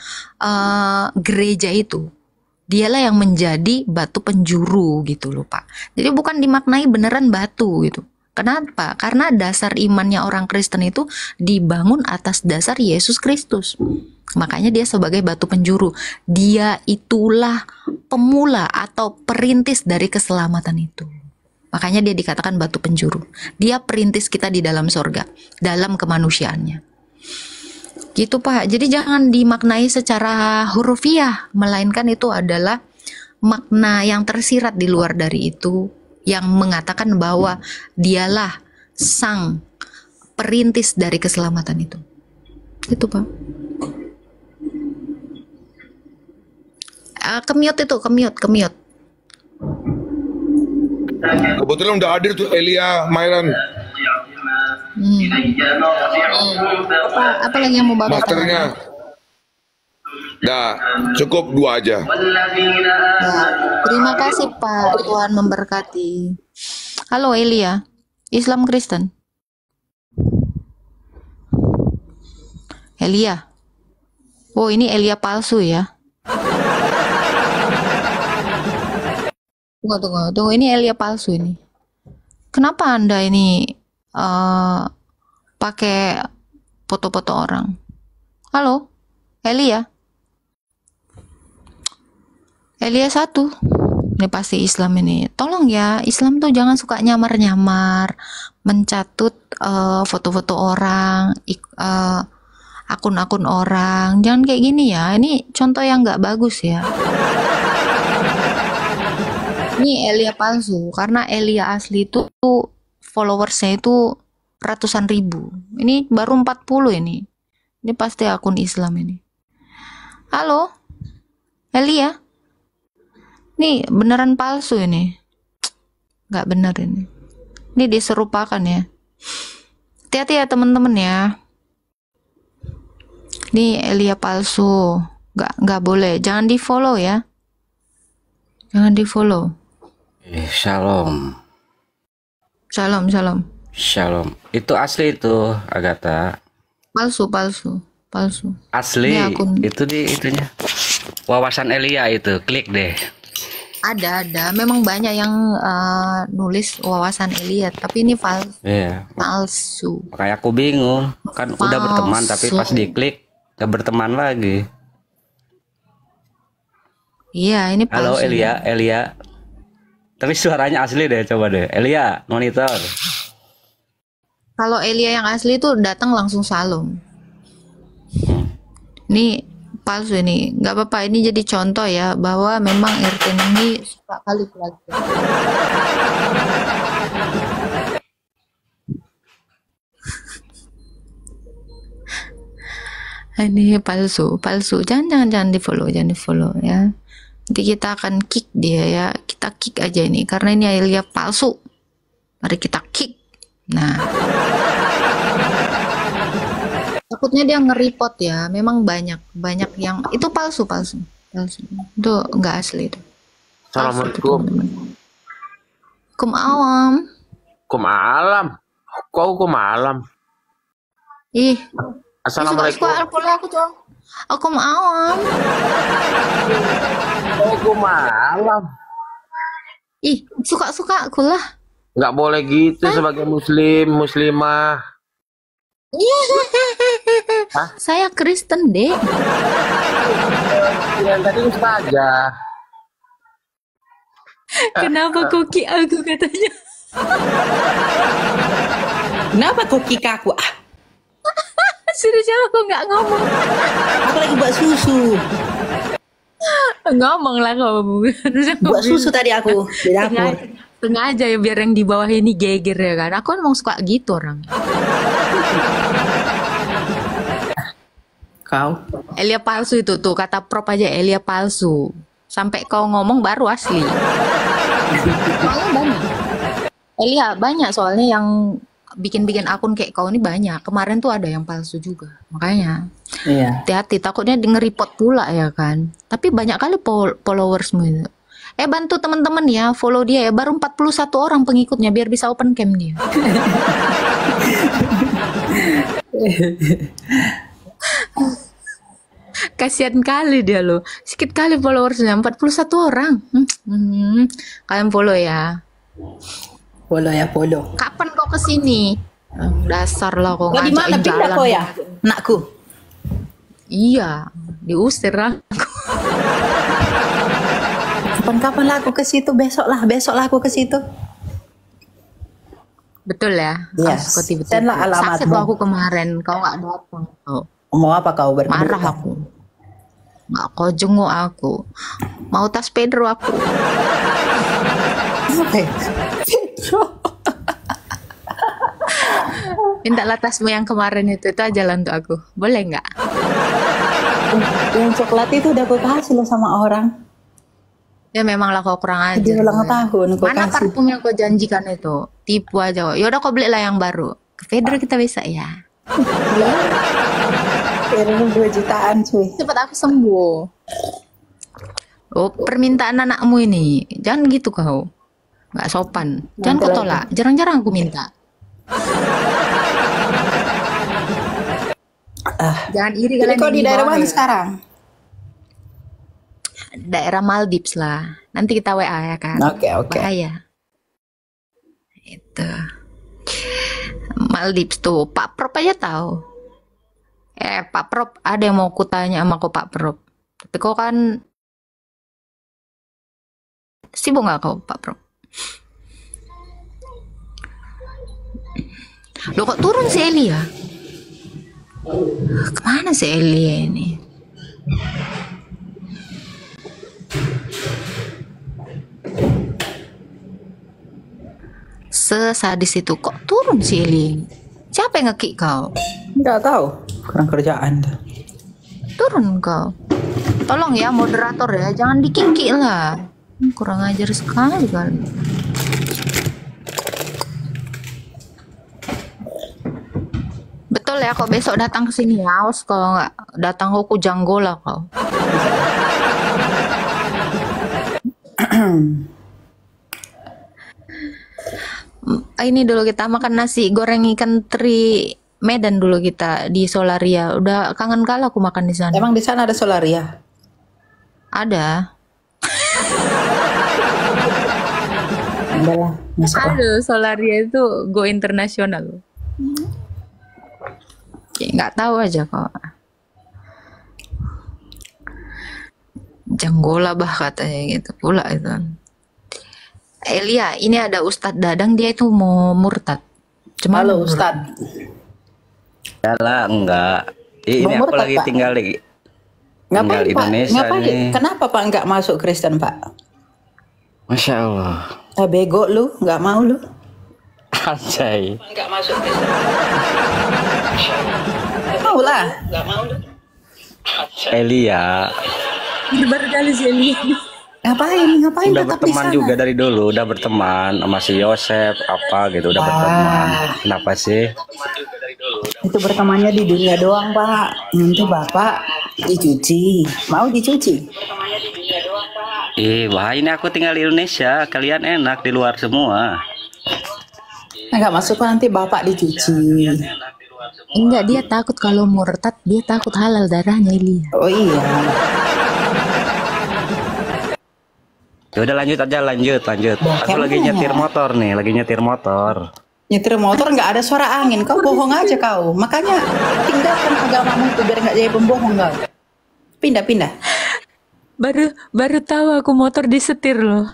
Speaker 7: gereja itu. Dialah yang menjadi batu penjuru gitu loh Pak. Jadi bukan dimaknai beneran batu gitu. Kenapa? Karena dasar imannya orang Kristen itu dibangun atas dasar Yesus Kristus. Makanya dia sebagai batu penjuru. Dia itulah pemula atau perintis dari keselamatan itu. Makanya dia dikatakan batu penjuru. Dia perintis kita di dalam sorga, dalam kemanusiaannya. Gitu Pak. Jadi jangan dimaknai secara hurufiah, melainkan itu adalah makna yang tersirat di luar dari itu, yang mengatakan bahwa dialah sang perintis dari keselamatan itu. Itu Pak. Kemute.
Speaker 14: Kebetulan udah hadir tuh Elia Mairan.
Speaker 7: Apa lagi yang mau Bapak
Speaker 14: Masternya. Dah, cukup 2 aja.
Speaker 7: Ya, terima kasih Pak, Tuhan memberkati. Halo Elia, Islam Kristen. Elia. Oh, ini Elia palsu ya. Tunggu, ini Elia palsu ini. Kenapa Anda ini pakai foto-foto orang? Halo, Elia. Elia 1. Ini pasti Islam ini. Tolong ya, Islam tuh jangan suka nyamar-nyamar, mencatut foto-foto orang, akun-akun orang. Jangan kayak gini ya. Ini contoh yang nggak bagus ya. Ini Elia palsu, karena Elia asli itu followersnya itu ratusan ribu. Ini baru 40 ini. Ini pasti akun Islam ini. Halo, Elia. Ini beneran palsu ini. Nggak bener ini. Ini diserupakan ya. Hati-hati ya teman-teman ya. Ini Elia palsu. Nggak boleh. Jangan di follow ya. Jangan di follow.
Speaker 2: Shalom.
Speaker 7: Shalom.
Speaker 2: Itu asli itu, Agatha.
Speaker 7: Palsu.
Speaker 2: Asli.
Speaker 7: Ini akun.
Speaker 2: Itu di itunya. Wawasan Elia itu, klik deh.
Speaker 7: Ada. Memang banyak yang nulis wawasan Elia, tapi ini
Speaker 2: Iya.
Speaker 7: palsu.
Speaker 2: Kayak aku bingung. Kan udah berteman tapi pas diklik gak berteman lagi.
Speaker 7: Iya, ini palsu.
Speaker 2: Halo Elia. Tapi suaranya asli deh, coba deh. Elia, monitor.
Speaker 7: Kalau Elia yang asli itu datang langsung salam. Ini palsu ini. Nggak apa-apa, ini jadi contoh ya bahwa memang Irten ini suka kali pelajar. Ini palsu. Jangan di follow ya. Nanti kita akan kick dia ya. Kita kick aja ini karena ini Elia palsu. Mari kita kick. Nah. Takutnya dia nge-report ya. Memang banyak yang itu palsu. Itu enggak asli itu.
Speaker 15: Assalamualaikum.
Speaker 7: Kok malam?
Speaker 15: Kok malam?
Speaker 7: Ih,
Speaker 15: Assalamualaikum.
Speaker 7: Suka kalau aku tuh. Aku mau awam.
Speaker 15: Oh, gue malam.
Speaker 7: Ih, suka-suka aku lah.
Speaker 15: Nggak boleh gitu sebagai muslimah.
Speaker 7: Saya Kristen, Dek.
Speaker 15: Yang tadi saja.
Speaker 7: Kenapa koki aku katanya?
Speaker 12: Kenapa kau kick aku?
Speaker 7: Serius aku nggak ngomong.
Speaker 12: Aku lagi buat susu.
Speaker 7: Ngomong lah kamu.
Speaker 12: Buat susu tadi aku di dapur.
Speaker 7: Sengaja ya biar yang di bawah ini geger ya kan. Aku emang suka gitu orang.
Speaker 12: Kau?
Speaker 7: Elia palsu itu tuh kata Prop aja Elia palsu. Sampai kau ngomong baru asli. Soalnya banyak. Elia banyak soalnya yang bikin akun kayak kau ini banyak. Kemarin tuh ada yang palsu juga. Makanya
Speaker 12: Iya.
Speaker 7: hati-hati takutnya di nge-report pula ya kan. Tapi banyak kali followersmu itu. Bantu teman-teman ya follow dia ya. Baru 41 orang pengikutnya biar bisa open cam dia. Kasihan kali dia loh. Sedikit kali followersnya 41 orang. Kalian follow ya.
Speaker 12: Follow ya, follow.
Speaker 7: Kapan kau kesini? Dasar lah kau
Speaker 12: Kau di mana pindah kau ya, nakku?
Speaker 7: Iya, diusir lah.
Speaker 12: Kapan-kapan lah aku ke situ, besok lah aku ke situ.
Speaker 7: Betul ya?
Speaker 12: Yes.
Speaker 7: Kau tiba-tiba.
Speaker 12: Send lah alamatmu.
Speaker 7: Sakit loh aku kemarin, kau nggak datang.
Speaker 12: Mau apa kau berkebutuhan?
Speaker 7: Marah aku. Nggak kau jenguk aku. Mau tas Pedro aku.
Speaker 12: Pedro.
Speaker 7: Minta tasmu yang kemarin itu aja lah untuk aku. Boleh nggak?
Speaker 12: Yang coklat itu udah aku kasih loh sama orang.
Speaker 7: Ya memang lah kau kurang ajar.
Speaker 12: Di ulang tahun aku
Speaker 7: Mana
Speaker 12: kasih.
Speaker 7: parfum yang kau janjikan itu? Tipu aja. Yaudah kau belilah yang baru. Ke Pedro kita bisa ya.
Speaker 12: Pedro 2 jutaan cuy.
Speaker 7: Cepat aku sembuh. Oh, permintaan anakmu ini. Jangan gitu kau. Nggak sopan. Jangan kau tolak. Jarang-jarang aku minta. Jangan iri
Speaker 12: Jadi
Speaker 7: kalian.
Speaker 12: kau
Speaker 7: yang
Speaker 12: di daerah
Speaker 7: bawah
Speaker 12: mana
Speaker 7: ya.
Speaker 12: sekarang?
Speaker 7: Daerah Maldives lah. Nanti kita WA ya kan.
Speaker 12: Oke.
Speaker 7: Bahaya. Itu. Maldives tuh. Pak Prop aja tahu. Pak Prop, ada yang mau kutanya sama kau Pak Prop. Tapi kau kan sibuk nggak kau Pak Prop? Loh kok turun si Elia? Kemana si Elia ini? Sesadis itu kok turun si Elia? Siapa yang nge-kick kau?
Speaker 12: Nggak tahu. Kurang kerjaan tuh.
Speaker 7: Turun kau. Tolong ya moderator ya, jangan di-kick lah. Kurang ajar sekali kali. Betul ya, kok besok datang ke sini ya. Awas kalau nggak datang aku janggola kau. Ini dulu kita makan nasi goreng ikan teri Medan dulu kita di Solaria. Udah kangen kali aku makan di sana.
Speaker 12: Emang di sana ada Solaria?
Speaker 7: Ada.
Speaker 12: Udahlah, masuk lah.
Speaker 7: Aduh, Solaria itu go internasional. Kayak nggak tahu aja kok. Janggola bah katanya gitu pula itu. Elia, ini ada Ustadz Dadang, dia itu mau murtad. Cuma
Speaker 12: Halo Ustadz.
Speaker 16: Yalah, enggak. Ini
Speaker 12: Mau
Speaker 16: aku
Speaker 12: murtad,
Speaker 16: lagi
Speaker 12: Pak?
Speaker 16: tinggal di
Speaker 12: Ngapain Pak?
Speaker 16: Indonesia
Speaker 12: Ngapain?
Speaker 16: ini.
Speaker 12: Kenapa Pak nggak masuk Kristen Pak?
Speaker 16: Masya Allah.
Speaker 12: Bego lu, nggak mau lu?
Speaker 16: Anjay.
Speaker 12: Nggak masuk Kristen. Mau lah. Nggak mau lu.
Speaker 16: Elia.
Speaker 7: baru kali sih Elia.
Speaker 12: Ngapain
Speaker 16: Udah
Speaker 12: tetap di
Speaker 16: berteman
Speaker 12: sana?
Speaker 16: juga dari dulu, udah berteman sama si Yosef apa gitu, udah berteman. Kenapa sih?
Speaker 12: Itu bertemannya di dunia doang Pak. Nanti Bapak dicuci. Mau dicuci?
Speaker 16: Wah ini aku tinggal di Indonesia, kalian enak di luar semua.
Speaker 12: Nggak masuk Pak, nanti Bapak dicuci.
Speaker 7: Enggak, dia takut kalau murtad, dia takut halal darahnya Ilya.
Speaker 12: Oh iya.
Speaker 16: Ya udah lanjut aja, lanjut. Aku lagi nyetir motor nih,
Speaker 12: Nyetir motor nggak ada suara angin, kau bohong aja kau. Makanya tinggalkan agamamu itu biar nggak jadi pembohong kau. Pindah.
Speaker 7: Baru tahu aku motor disetir loh.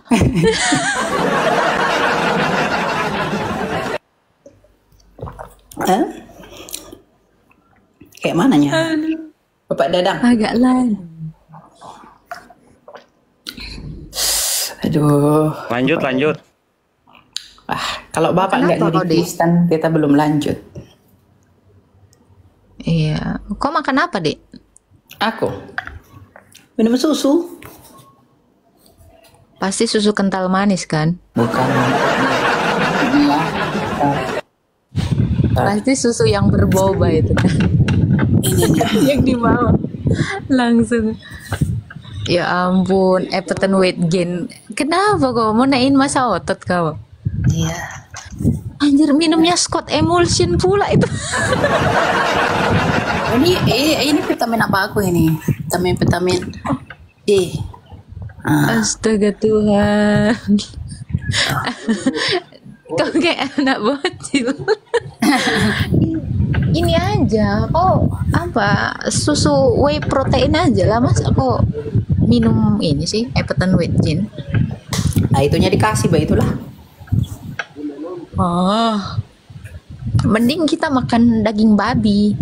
Speaker 12: Kayak mananya? Bapak Dadang.
Speaker 7: Agak lain.
Speaker 12: Aduh.
Speaker 16: Lanjut.
Speaker 12: Kalau Bapak nggak jadi Kristen, kita belum lanjut.
Speaker 7: Iya. Kau makan apa, Dek?
Speaker 12: Aku minum susu.
Speaker 7: Pasti susu kental manis kan?
Speaker 12: Bukan.
Speaker 7: Pasti susu yang berboba itu kan? Yang dibawa langsung. Ya ampun, appetite weight gain. Kenapa kau mau naikin masa otot kau?
Speaker 12: Iya.
Speaker 7: Anjir, minumnya Scott Emulsion pula itu.
Speaker 12: Ini vitamin apa aku ini? Vitamin D.
Speaker 7: Astaga Tuhan. Kau kayak anak bocil. Ini aja, kau apa susu whey protein aja lah, masa kau minum ini sih appetite weight gain?
Speaker 12: Nah itunya dikasih, itulah.
Speaker 7: Oh, mending kita makan daging babi.